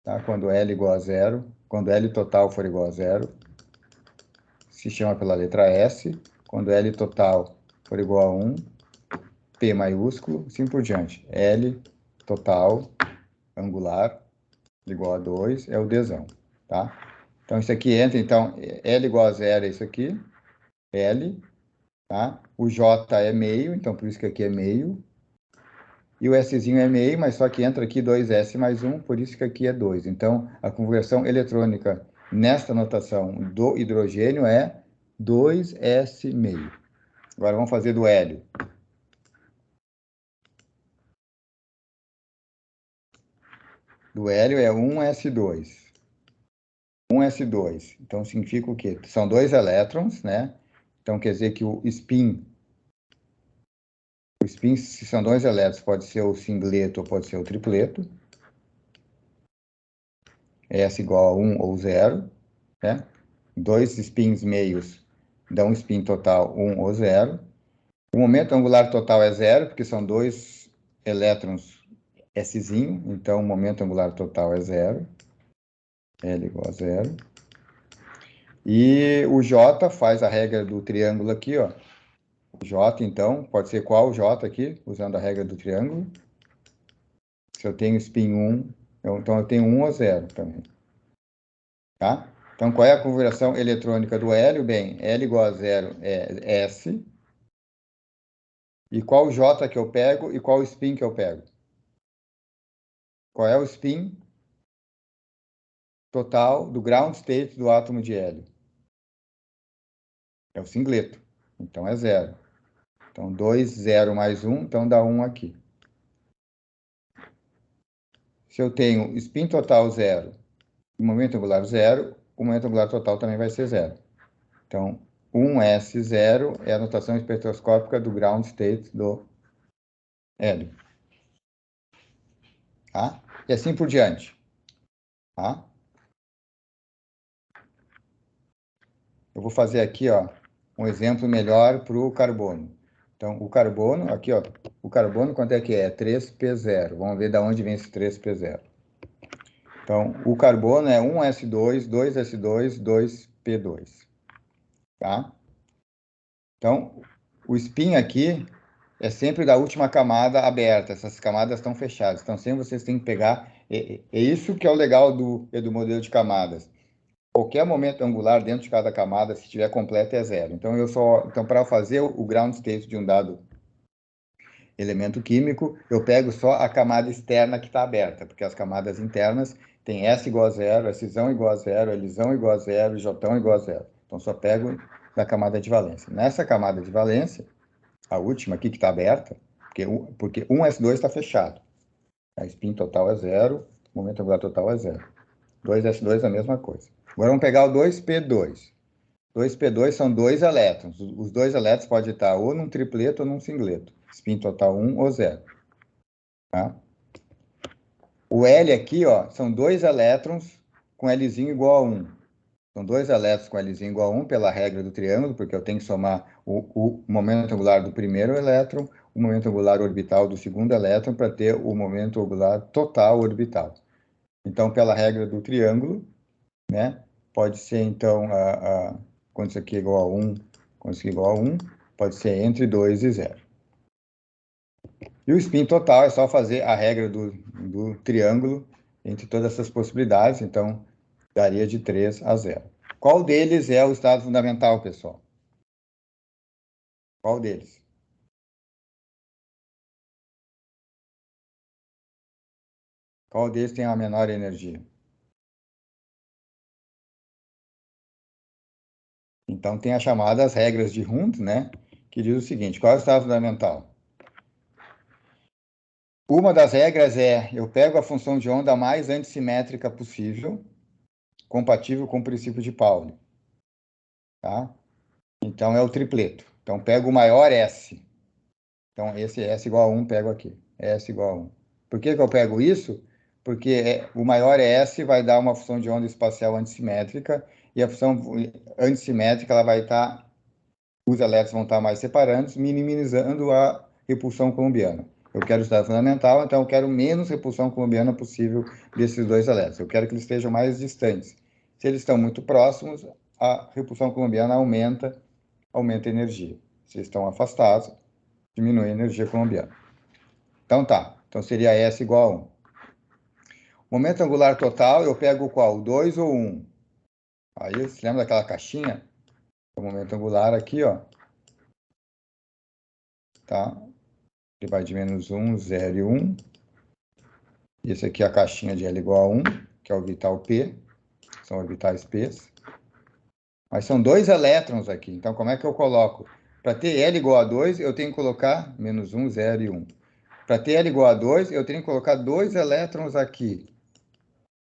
tá? Quando L igual a zero, quando L total for igual a zero, se chama pela letra S, quando L total for igual a 1, P maiúsculo, assim por diante. L total, angular, igual a 2, é o Dzão, tá? Então, isso aqui entra, então, L igual a zero é isso aqui, L, tá? O J é meio, então por isso que aqui é meio. E o Szinho é meio, mas só que entra aqui 2S mais 1, por isso que aqui é 2. Então, a conversão eletrônica nesta notação do hidrogênio é 2S meio. Agora vamos fazer do hélio. Do hélio é 1S2. 1S2. Então, significa o quê? São dois elétrons, né? Então, quer dizer que o spin, se são dois elétrons, pode ser o singleto ou pode ser o tripleto. S igual a 1 ou 0, né? Dois spins meios dão um spin total 1 ou 0. O momento angular total é 0, porque são dois elétrons Szinho, então o momento angular total é 0. L igual a 0. E o J faz a regra do triângulo aqui, ó. J, então, pode ser qual J aqui, usando a regra do triângulo. Se eu tenho spin 1, então eu tenho 1 ou 0 também. Tá? Então, qual é a configuração eletrônica do hélio? Bem, L igual a 0 é S. E qual J que eu pego e qual spin que eu pego? Qual é o spin total do ground state do átomo de hélio? É o singleto. Então, é 0. Então, 2, 0 mais 1, então dá 1 aqui. Se eu tenho spin total 0 e momento angular 0, o momento angular total também vai ser 0. Então, 1s0 é a notação espectroscópica do ground state do hélio. Tá? E assim por diante. Tá? Eu vou fazer aqui, ó, um exemplo melhor para o carbono. Então, o carbono, aqui, ó, o carbono, quanto é que é? 3P0. Vamos ver de onde vem esse 3P0. Então, o carbono é 1S2, 2S2, 2P2. Tá? Então, o spin aqui é sempre da última camada aberta. Essas camadas estão fechadas. Então, sempre vocês têm que pegar... É isso que é o legal do modelo de camadas. Qualquer momento angular dentro de cada camada, se estiver completo, é zero. Então, para fazer o ground state de um dado elemento químico, eu pego só a camada externa que está aberta, porque as camadas internas têm S igual a zero, Szão igual a zero, Lzão igual a zero, Jão igual a zero. Então, só pego da camada de valência. Nessa camada de valência, a última aqui que está aberta, porque 1S2 está fechado. A spin total é zero, o momento angular total é zero. 2S2 é a mesma coisa. Agora vamos pegar o 2P2. 2P2 são 2 elétrons. Os 2 elétrons podem estar ou num tripleto ou num singleto. Spin total 1 ou 0. Tá? O L aqui, ó, são 2 elétrons com Lzinho igual a 1. São 2 elétrons com Lzinho igual a 1 pela regra do triângulo, porque eu tenho que somar o momento angular do primeiro elétron, o momento angular orbital do segundo elétron, para ter o momento angular total orbital. Então, pela regra do triângulo, né, pode ser, então, quando isso aqui é igual a 1, quando isso aqui é igual a 1, pode ser entre 2 e 0. E o spin total é só fazer a regra do triângulo entre todas essas possibilidades, então daria de 3 a 0. Qual deles é o estado fundamental, pessoal? Qual deles? Qual deles tem a menor energia? Então, tem as chamadas regras de Hund, né? Que diz o seguinte: qual é o estado fundamental? Uma das regras é: eu pego a função de onda mais antissimétrica possível, compatível com o princípio de Pauli. Tá? Então, é o tripleto. Então, pego o maior S. Então, esse S igual a 1, pego aqui. S igual a 1. Por que eu pego isso? Porque o maior S vai dar uma função de onda espacial antissimétrica, e a função antissimétrica ela vai estar... os elétrons vão estar mais separados, minimizando a repulsão colombiana. Eu quero o estado fundamental, então eu quero menos repulsão colombiana possível desses dois elétrons. Eu quero que eles estejam mais distantes. Se eles estão muito próximos, a repulsão colombiana aumenta a energia. Se eles estão afastados, diminui a energia colombiana. Então tá, então seria S igual a 1. Momento angular total, eu pego qual? 2 ou 1? Aí, você lembra daquela caixinha? O momento angular aqui, ó. Tá? Ele vai de menos 1, 0 e 1. Esse aqui é a caixinha de L igual a 1, que é o orbital P. São orbitais P. Mas são 2 elétrons aqui. Então, como é que eu coloco? Para ter L igual a 2, eu tenho que colocar menos 1, 0 e 1. Para ter L igual a 2, eu tenho que colocar 2 elétrons aqui.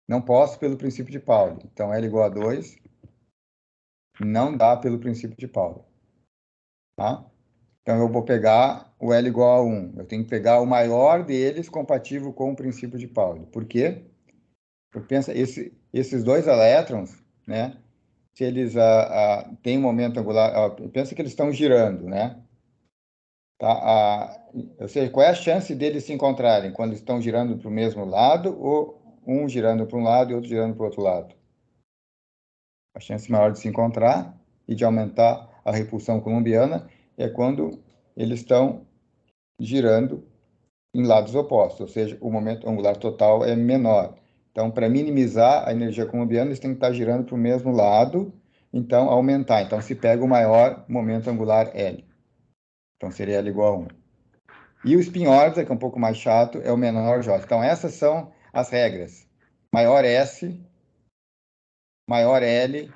Não posso pelo princípio de Pauli. Então, L igual a 2 não dá pelo princípio de Pauli. Tá? Então, eu vou pegar o L igual a 1. Eu tenho que pegar o maior deles compatível com o princípio de Pauli. Por quê? Porque pensa, esses 2 elétrons, né? Se eles têm um momento angular... pensa que eles estão girando, né? Tá? Ou seja, qual é a chance deles se encontrarem? Quando estão girando para o mesmo lado ou um girando para um lado e outro girando para o outro lado? A chance maior de se encontrar e de aumentar a repulsão colombiana é quando eles estão girando em lados opostos, ou seja, o momento angular total é menor. Então, para minimizar a energia colombiana, eles têm que estar girando para o mesmo lado, então aumentar. Então, se pega o maior momento angular L. Então, seria L igual a 1. E o spin órbita, que é um pouco mais chato, é o menor J. Então, essas são as regras. Maior S, maior L,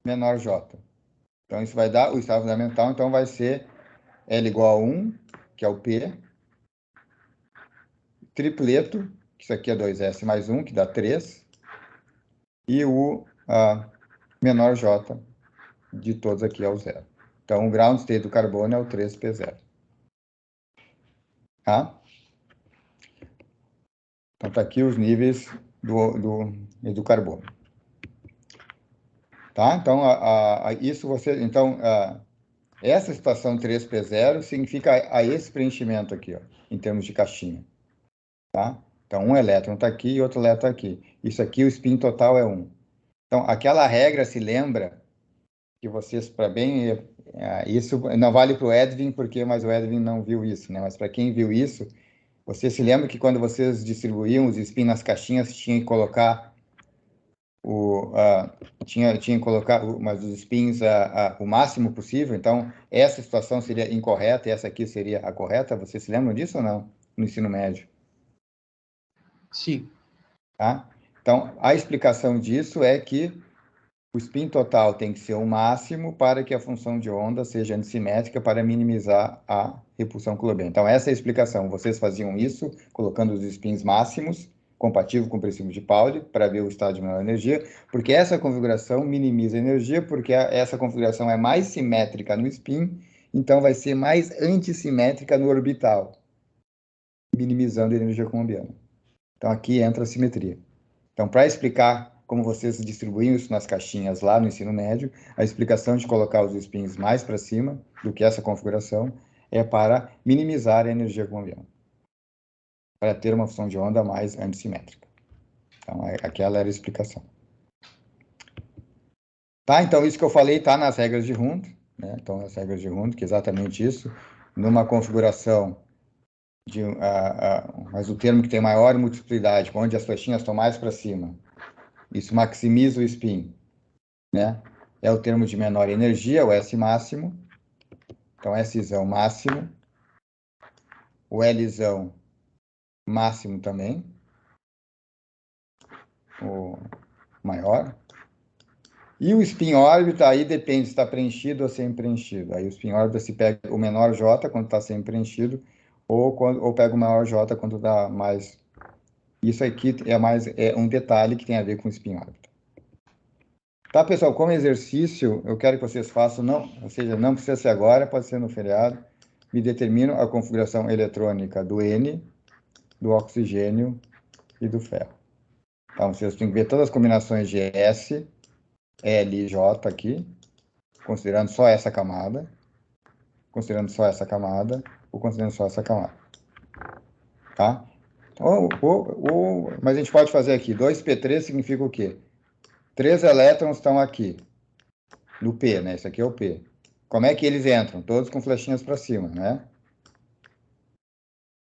menor J. Então, isso vai dar o estado fundamental, então vai ser L igual a 1, que é o P, tripleto, que isso aqui é 2S mais 1, que dá 3, e o menor J de todos aqui é o 0. Então, o ground state do carbono é o 3P0. Tá? Então, tá aqui os níveis do carbono. Tá? Então, isso você... Então, essa situação 3p0 significa esse preenchimento aqui, ó, em termos de caixinha. Tá? Então, um elétron está aqui e outro elétron aqui. Isso aqui, o spin total é 1. Então, aquela regra, se lembra, que vocês, para bem... isso não vale para o Edwin, mas o Edwin não viu isso, né? Mas para quem viu isso, você se lembra que quando vocês distribuíam os spins nas caixinhas, tinha que colocar tinha que colocar mas os spins o máximo possível. Então, essa situação seria incorreta e essa aqui seria a correta. Vocês se lembram disso ou não? No ensino médio. Sim. Tá? Então, a explicação disso é que o spin total tem que ser o máximo para que a função de onda seja antissimétrica para minimizar a repulsão coulombiana. Então, essa é a explicação. Vocês faziam isso colocando os spins máximos, compatível com o princípio de Pauli, para ver o estado de menor energia, porque essa configuração minimiza a energia, porque essa configuração é mais simétrica no spin, então vai ser mais antissimétrica no orbital, minimizando a energia coulombiana. Então, aqui entra a simetria. Então, para explicar como vocês distribuíam isso nas caixinhas lá no ensino médio, a explicação de colocar os spins mais para cima do que essa configuração é para minimizar a energia coulombiana, para ter uma função de onda mais antissimétrica. Então, aquela era a explicação. Tá, então isso que eu falei está nas regras de Hund, né? Então, nas regras de Hund, que é exatamente isso, numa configuração mas o termo que tem maior multiplicidade, onde as flechinhas estão mais para cima, isso maximiza o spin, né? É o termo de menor energia, o S máximo. Então, Szão máximo. O Lzão máximo também. O maior. E o spin órbita, aí depende se está preenchido ou sem preenchido. Aí o spin órbita se pega o menor J quando está sem preenchido, ou pega o maior J quando dá mais. Isso aqui é um detalhe que tem a ver com o spin órbita. Tá, pessoal, como exercício, eu quero que vocês façam, ou seja, não precisa ser agora, pode ser no feriado, me determino a configuração eletrônica do N, do oxigênio e do ferro. Então, vocês têm que ver todas as combinações de S, L e J aqui, considerando só essa camada, ou considerando só essa camada. Tá? Mas a gente pode fazer aqui, 2p3 significa o quê? 3 elétrons estão aqui, no P, né? Isso aqui é o P. Como é que eles entram? Todos com flechinhas para cima, né?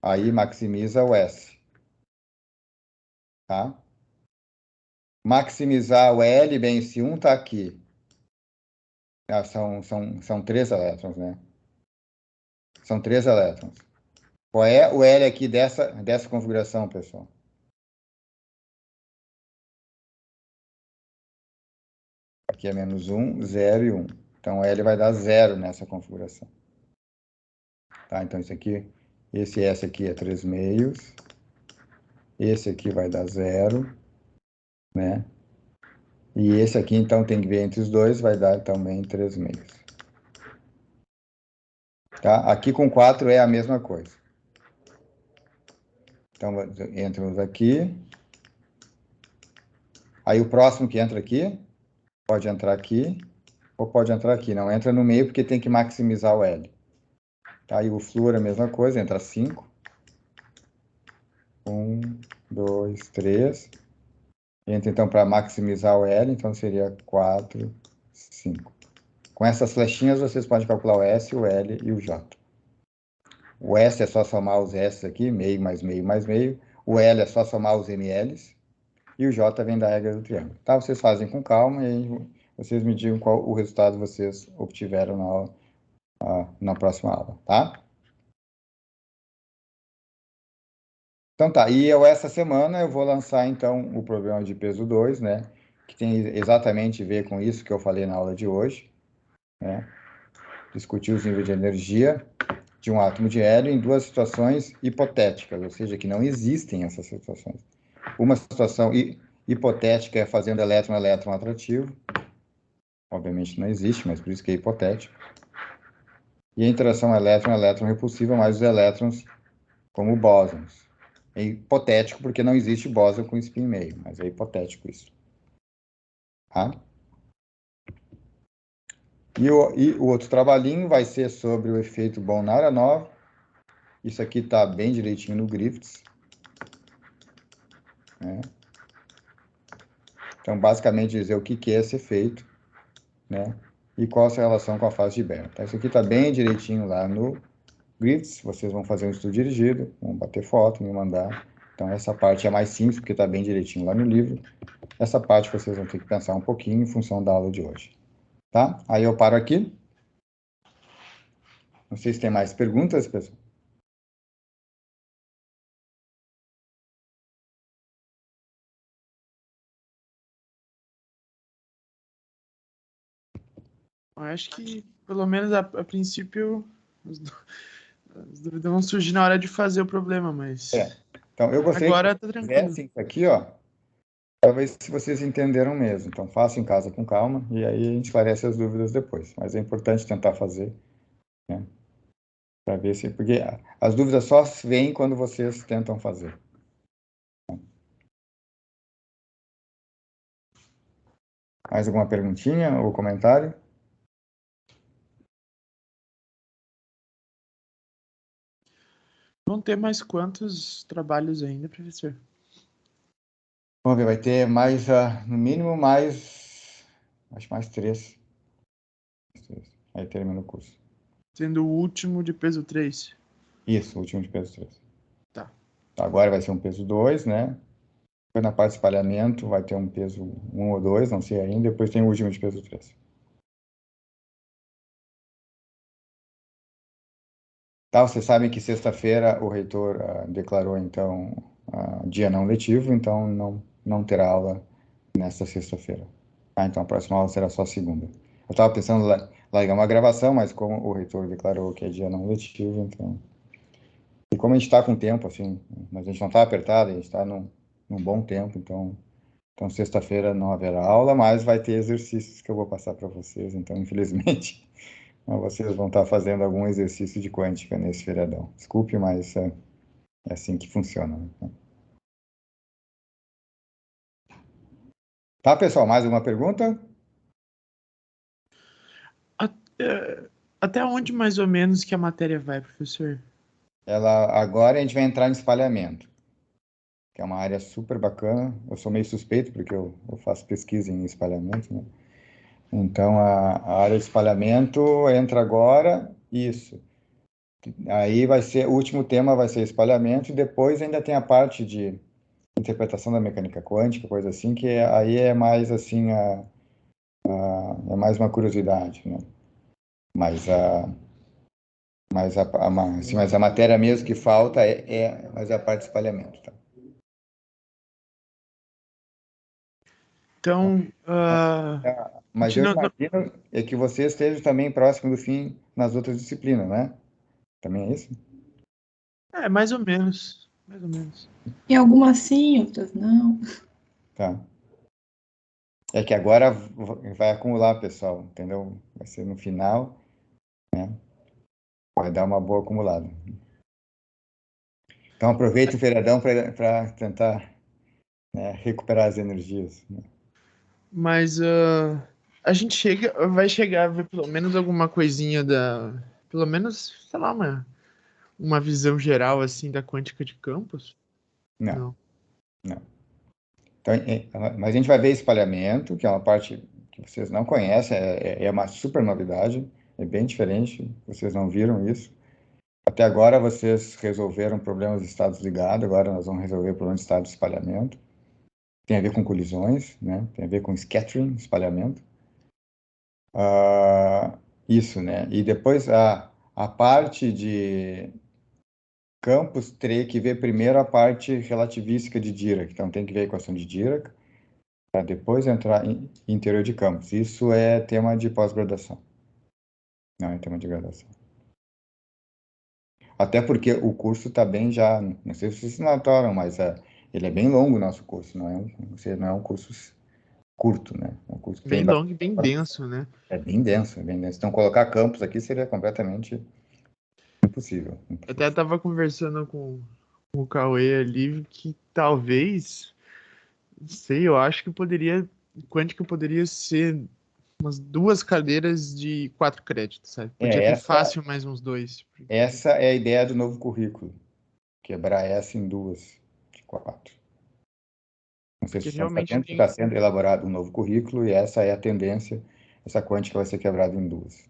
Aí maximiza o S. Tá? Maximizar o L, bem, se um está aqui. São 3 elétrons, né? São 3 elétrons. Qual é o L aqui dessa configuração, pessoal? Aqui é menos 1, 0 e 1. Então, L vai dar 0 nessa configuração. Tá? Então, esse S aqui é 3 meios. Esse aqui vai dar 0, né? E esse aqui, então, tem que ver entre os dois, vai dar também 3 meios. Tá? Aqui com 4 é a mesma coisa. Então, entramos aqui. Aí o próximo que entra aqui, pode entrar aqui, ou pode entrar aqui. Não entra no meio porque tem que maximizar o L. Tá? E o flúor é a mesma coisa, entra 5. 1, 2, 3. Entra, então, para maximizar o L, então seria 4, 5. Com essas flechinhas, vocês podem calcular o S, o L e o J. O S é só somar os S aqui, meio mais meio mais meio. O L é só somar os MLs. E o J vem da regra do triângulo. Tá? Vocês fazem com calma e aí vocês me digam qual o resultado vocês obtiveram na próxima aula, tá? Então tá, e essa semana eu vou lançar então o problema de peso 2, né? Que tem exatamente a ver com isso que eu falei na aula de hoje, né? Discutir os níveis de energia de um átomo de hélio em duas situações hipotéticas, ou seja, que não existem essas situações. Uma situação hipotética é fazendo elétron-elétron atrativo. Obviamente não existe, mas por isso que é hipotético. E a interação elétron-elétron repulsiva, mais os elétrons como bósons. É hipotético porque não existe bóson com spin meio, mas é hipotético isso. Tá? E o outro trabalhinho vai ser sobre o efeito Bohr-Naranov. Isso aqui está bem direitinho no Griffiths, né? Então, basicamente, dizer o que é esse efeito, né? E qual a sua relação com a fase de Bayer. Então, isso aqui está bem direitinho lá no Griffiths. Vocês vão fazer um estudo dirigido, vão bater foto, me mandar. Então, essa parte é mais simples, porque está bem direitinho lá no livro. Essa parte vocês vão ter que pensar um pouquinho em função da aula de hoje. Tá? Aí eu paro aqui. Não sei se tem mais perguntas, pessoal. Eu acho que, pelo menos a princípio, as dúvidas vão surgir na hora de fazer o problema, mas Então, eu gostaria agora que tá tranquilo. fizessem isso aqui, ó, para ver se vocês entenderam mesmo. Então, façam em casa com calma e aí a gente esclarece as dúvidas depois. Mas é importante tentar fazer, né? Para ver se... Porque as dúvidas só vêm quando vocês tentam fazer. Mais alguma perguntinha ou comentário? Vão ter mais quantos trabalhos ainda, professor? Vamos ver, vai ter mais, no mínimo, mais... Acho mais 3. Aí termina o curso. Sendo o último de peso 3. Isso, o último de peso 3. Tá. Agora vai ser um peso 2, né? Depois na parte de espalhamento vai ter um peso 1 ou 2, não sei ainda. Depois tem o último de peso 3. Tá, vocês sabem que sexta-feira o reitor declarou, então, dia não letivo, então não terá aula nesta sexta-feira. Tá, então a próxima aula será só segunda. Eu estava pensando em largar uma gravação, mas como o reitor declarou que é dia não letivo, então... E como a gente está com tempo, assim, mas a gente não está apertado, a gente está num bom tempo, então sexta-feira não haverá aula, mas vai ter exercícios que eu vou passar para vocês, então, infelizmente... Vocês vão estar fazendo algum exercício de quântica nesse feriadão. Desculpe, mas é assim que funciona, né? Tá, pessoal? Mais alguma pergunta? Até onde mais ou menos que a matéria vai, professor? Agora a gente vai entrar em espalhamento, que é uma área super bacana. Eu sou meio suspeito, porque eu faço pesquisa em espalhamento, né? Então, a área de espalhamento entra agora, isso. Aí vai ser, o último tema vai ser espalhamento, e depois ainda tem a parte de interpretação da mecânica quântica, coisa assim, que aí é mais assim, é mais uma curiosidade, né? Mas mas a matéria mesmo que falta mas é a parte de espalhamento, tá? Então, Mas eu imagino que você esteja também próximo do fim nas outras disciplinas, né? Também é isso? mais ou menos. Mais ou menos. E algumas sim, outras não. Tá. É que agora vai acumular, pessoal, entendeu? Vai ser no final, né? Vai dar uma boa acumulada. Então aproveita o feriadão para tentar, né, recuperar as energias, né? Mas a gente vai chegar a ver pelo menos alguma coisinha pelo menos, sei lá, uma visão geral assim da quântica de campos? Não. Então, mas a gente vai ver espalhamento, que é uma parte que vocês não conhecem, é uma super novidade, é bem diferente, vocês não viram isso. Até agora vocês resolveram problemas de estados ligados, agora nós vamos resolver problemas de estado de espalhamento. Tem a ver com colisões, né? Tem a ver com scattering, espalhamento. Isso, né? E depois a parte de campos teria que ver primeiro a parte relativística de Dirac. Então tem que ver a equação de Dirac, para depois entrar em interior de campos. Isso é tema de pós-graduação. Não é tema de graduação. Até porque o curso está bem já, não sei se vocês notaram, mas ele é bem longo o nosso curso, não é um curso curto, né? É um curso que Bem tem longo e bem denso, né? É bem denso, é bem denso. Então colocar campos aqui seria completamente impossível. Eu até tava conversando com o Cauê ali que talvez, não sei, eu acho que quântica poderia ser umas 2 cadeiras de 4 créditos, sabe? Podia ter fácil mais uns 2. Essa é a ideia do novo currículo. Quebrar essa em 2 de 4. Não sei se Porque estão realmente sabendo que está sendo elaborado um novo currículo e essa é a tendência. Essa quântica vai ser quebrada em 2,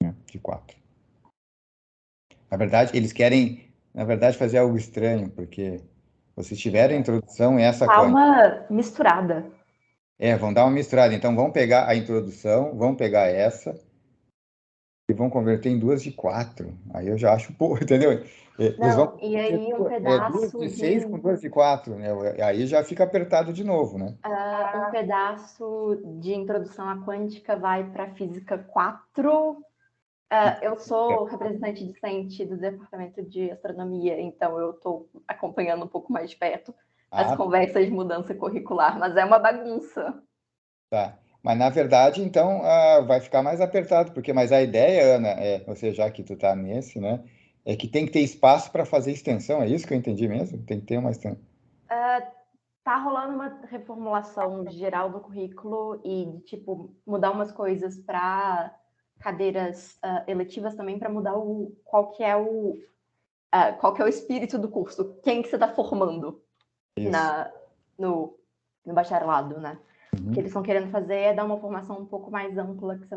né, de 4. Na verdade, eles querem, na verdade, fazer algo estranho, porque vocês tiveram a introdução e essa Tá quântica. uma misturada. Vão dar uma misturada. Então, vão pegar a introdução, vão pegar essa e vão converter em 2 de 4. Aí eu já acho pouco, entendeu? Eles vão Não, e aí um 2 pedaço de 6 com 2 de 4, né? Aí já fica apertado de novo, né? um pedaço de introdução à quântica vai para física 4. Eu sou representante discente do departamento de astronomia, então eu estou acompanhando um pouco mais de perto as conversas de mudança curricular, mas é uma bagunça. Tá. Mas, na verdade, então, vai ficar mais apertado, mas a ideia, Ana, ou seja, já que tu tá nesse, né, é que tem que ter espaço para fazer extensão, é isso que eu entendi mesmo? Tem que ter uma extensão. Tá rolando uma reformulação geral do currículo e, tipo, mudar umas coisas para cadeiras eletivas também, para mudar qual que é o espírito do curso, quem que você está formando no bacharelado, né? O que eles estão querendo fazer é dar uma formação um pouco mais ampla, que você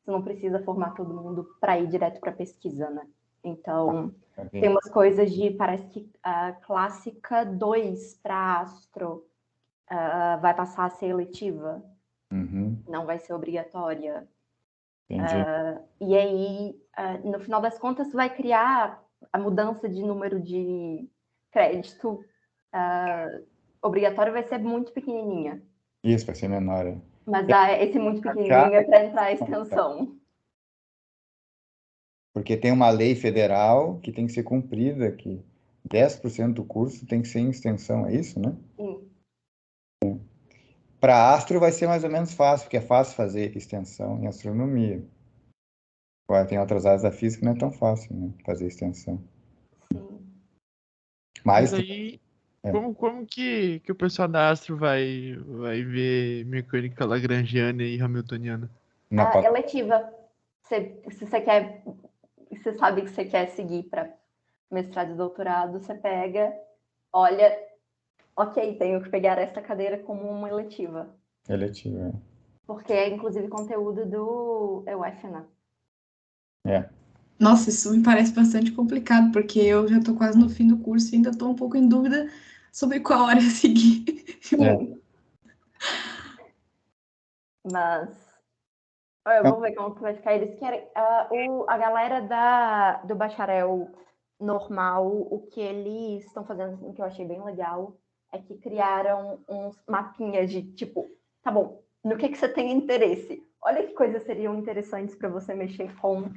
não precisa formar todo mundo para ir direto para pesquisa, né? Então, tem umas coisas parece que a clássica 2 para astro vai passar a ser eletiva, não vai ser obrigatória. E aí, no final das contas, vai criar a mudança de número de crédito obrigatório vai ser muito pequenininha. Isso, vai ser menor. Mas esse muito pequenininho é para entrar a extensão. Porque tem uma lei federal que tem que ser cumprida, que 10% do curso tem que ser em extensão, é isso, né? Sim. Para astro vai ser mais ou menos fácil, porque é fácil fazer extensão em astronomia. Agora, tem outras áreas da física que não é tão fácil, né, fazer extensão. Sim. Mas aí, como que o pessoal da Astro vai ver mecânica lagrangiana e hamiltoniana? Eletiva. Se você quer, você sabe que você quer seguir para mestrado e doutorado, você pega, olha, ok, tenho que pegar esta cadeira como uma eletiva. Eletiva. Porque é, inclusive, conteúdo do EUF, né? Nossa, isso me parece bastante complicado, porque eu já estou quase no fim do curso e ainda estou um pouco em dúvida sobre qual área seguir. Mas vamos ver como que vai ficar. Eles querem. A galera do bacharel normal, o que eles estão fazendo, assim, que eu achei bem legal, é que criaram uns mapinhas de tipo, tá bom, no que você tem interesse? Olha que coisas seriam interessantes para você mexer com.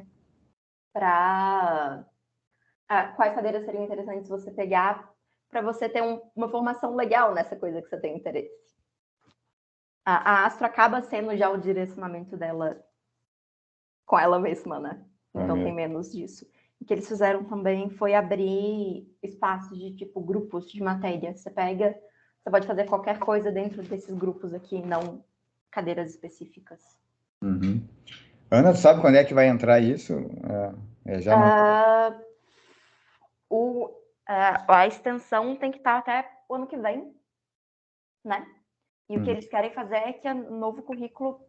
Quais cadeiras seriam interessantes você pegar para você ter uma formação legal nessa coisa que você tem interesse. A Astro acaba sendo já o direcionamento dela com ela mesma, né? Então tem menos disso. O que eles fizeram também foi abrir espaços de tipo grupos de matéria. Você pode fazer qualquer coisa dentro desses grupos aqui, não cadeiras específicas. Ana, tu sabe quando é que vai entrar isso? Já não... A extensão tem que estar até o ano que vem, né? E o que eles querem fazer é que o novo currículo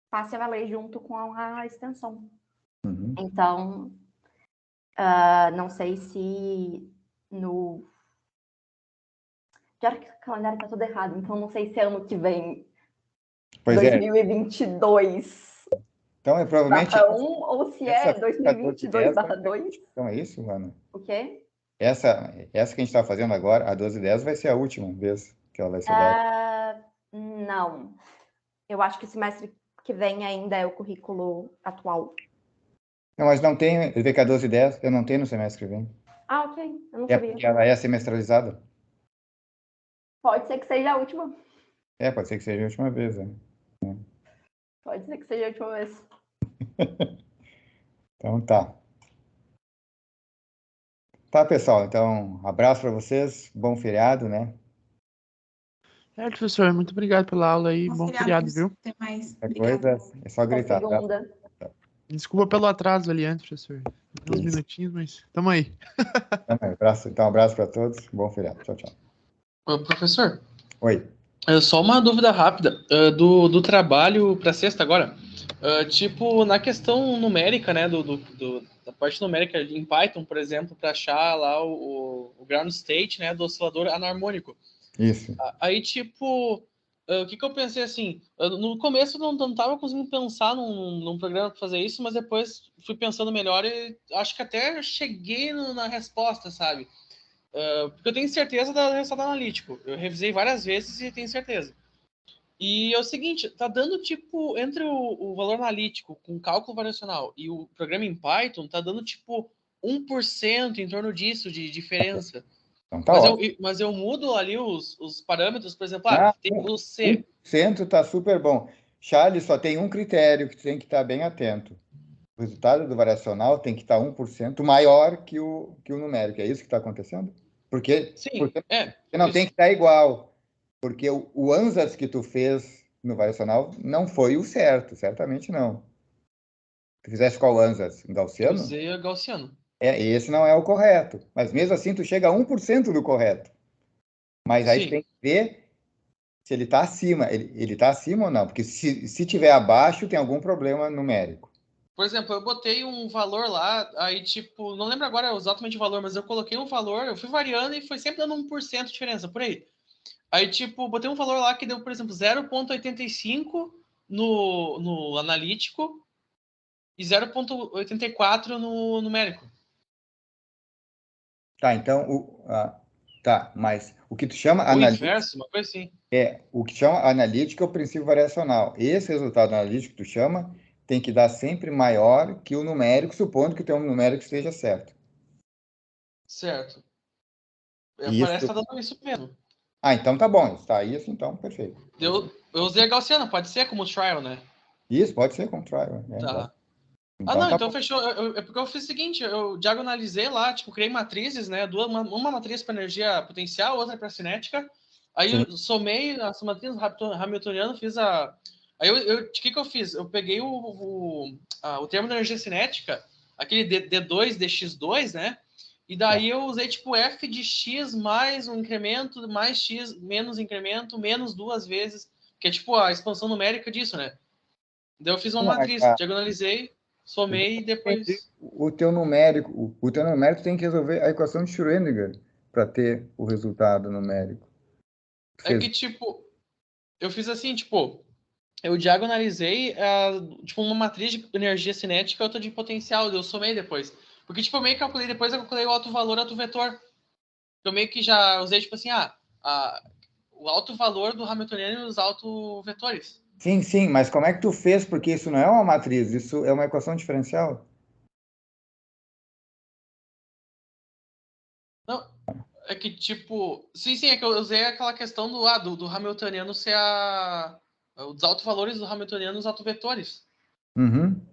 passe a valer junto com a extensão. Então, não sei se no... Pior que o calendário tá tudo errado, então não sei se é ano que vem, 2022 então, provavelmente... /1 ou se é 2022 /2. Então, é isso, Ana? O quê? Essa que a gente está fazendo agora, a 1210, vai ser a última vez que ela vai ser dada? Não. Eu acho que o semestre que vem ainda é o currículo atual. Não, mas não tem, vê que a 1210 eu não tenho no semestre que vem. Ok, eu não sabia. Porque ela é semestralizada. Pode ser que seja a última. Pode ser que seja a última vez, né? Pode ser que seja a última vez. Então, tá. Tá, pessoal. Então, abraço para vocês. Bom feriado, né? Certo, professor. Muito obrigado pela aula aí. Bom feriado, viu? Até mais. Qualquer Obrigada. coisa, é só Até gritar, tá? segunda. Desculpa pelo atraso ali antes, professor. Uns Isso. minutinhos, mas tamo aí. Então, um abraço para todos. Bom feriado. Tchau, tchau. Professor, Oi. só uma dúvida rápida do trabalho para sexta agora. Tipo, na questão numérica, né, da parte numérica em Python, por exemplo, para achar lá o ground state, né, do oscilador anarmônico. Isso. Aí, tipo, o que eu pensei assim? No começo eu não tava conseguindo pensar num programa para fazer isso, mas depois fui pensando melhor e acho que até cheguei na resposta, sabe? Porque eu tenho certeza do resultado analítico. Eu revisei várias vezes e tenho certeza. E é o seguinte, tá dando tipo, entre o valor analítico com cálculo variacional e o programa em Python, tá dando tipo 1% em torno disso de diferença. Então tá ótimo. Mas eu mudo ali os parâmetros, por exemplo, tem o C. 1% está super bom. Charles, só tem um critério que tu tem que estar bem atento. O resultado do variacional tem que estar 1% maior que o numérico. É isso que está acontecendo? Porque Sim, não isso. tem que estar igual. Porque o ANSAS que tu fez no variacional não foi o certo, certamente não. Tu fizeste qual ANSAS? Um Eu gaussiano? usei o gaussiano. Esse não é o correto. Mas mesmo assim, tu chega a 1% do correto. Mas aí tu Sim. tem que ver se ele está acima. Ele está acima ou não? Porque se tiver abaixo, tem algum problema numérico. Por exemplo, eu botei um valor lá, aí tipo, não lembro agora exatamente o valor, mas eu coloquei um valor, eu fui variando e foi sempre dando 1% de diferença, por aí. Aí, tipo, botei um valor lá que deu, por exemplo, 0,85 no analítico e 0,84 no numérico. Tá, então, tá, mas o que tu chama Ou inverso, uma coisa assim. o que chama analítica é o princípio variacional. Esse resultado analítico que tu chama tem que dar sempre maior que o numérico, supondo que o teu numérico esteja certo. Certo. E Parece isso... que tá dando isso mesmo. então tá bom, está isso, então, perfeito. Eu usei a gaussiana, pode ser como trial, né? Isso, pode ser como trial. Tá. Então, Não, tá então bom. fechou. É porque eu fiz o seguinte, eu diagonalizei lá, tipo, criei matrizes, né? Uma matriz para energia potencial, outra para cinética. Aí Sim. eu somei as matrizes hamiltoniano, fiz a. Aí o que eu fiz? Eu peguei o termo da energia cinética, aquele D2, DX2, né? E daí eu usei tipo F de X mais um incremento, mais X menos incremento, menos duas vezes, que é tipo a expansão numérica disso, né? Daí eu fiz uma Não, mas, matriz, diagonalizei, somei e entendi. depois. O teu numérico tem que resolver a equação de Schrödinger para ter o resultado numérico. Tu É fez que, tipo, eu fiz assim, tipo, eu diagonalizei, tipo, uma matriz de energia cinética e outra de potencial, eu somei depois. Porque, tipo, eu meio que calculei depois, eu calculei o alto valor, alto vetor. Eu meio que já usei, tipo assim, o alto valor do Hamiltoniano e os alto vetores. Sim, sim, mas como é que tu fez? Porque isso não é uma matriz, isso é uma equação diferencial. Não, é que, tipo, sim, é que eu usei aquela questão do Hamiltoniano ser os altos valores do Hamiltoniano e os alto vetores. Uhum.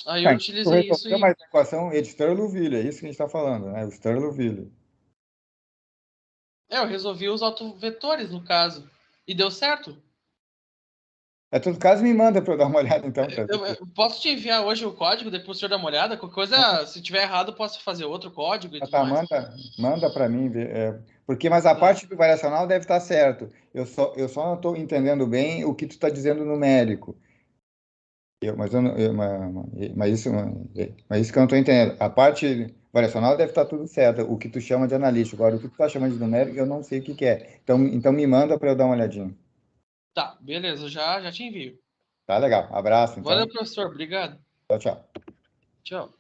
Aí Tá, eu então tu utilizei isso resolveu uma e equação de Sturluville, é isso que a gente está falando, né? O Sturluville. eu resolvi os autovetores, no caso. E deu certo. É todo caso, me manda para eu dar uma olhada, então, para ver. Eu posso te enviar hoje o código, depois o senhor dá uma olhada. Qualquer coisa, se tiver errado, eu posso fazer outro código e tudo Tá, mais. manda para mim ver. Mas a parte do variacional deve estar certo. Eu só não estou entendendo bem o que tu está dizendo numérico. Mas isso que eu não estou entendendo. A parte variacional deve estar tudo certo, o que tu chama de analítico. Agora, o que tu está chamando de numérico, eu não sei o que que é. Então me manda para eu dar uma olhadinha. Tá, beleza, já te envio. Tá legal. Abraço, Valeu, então. professor. Obrigado. Tchau, tchau. Tchau.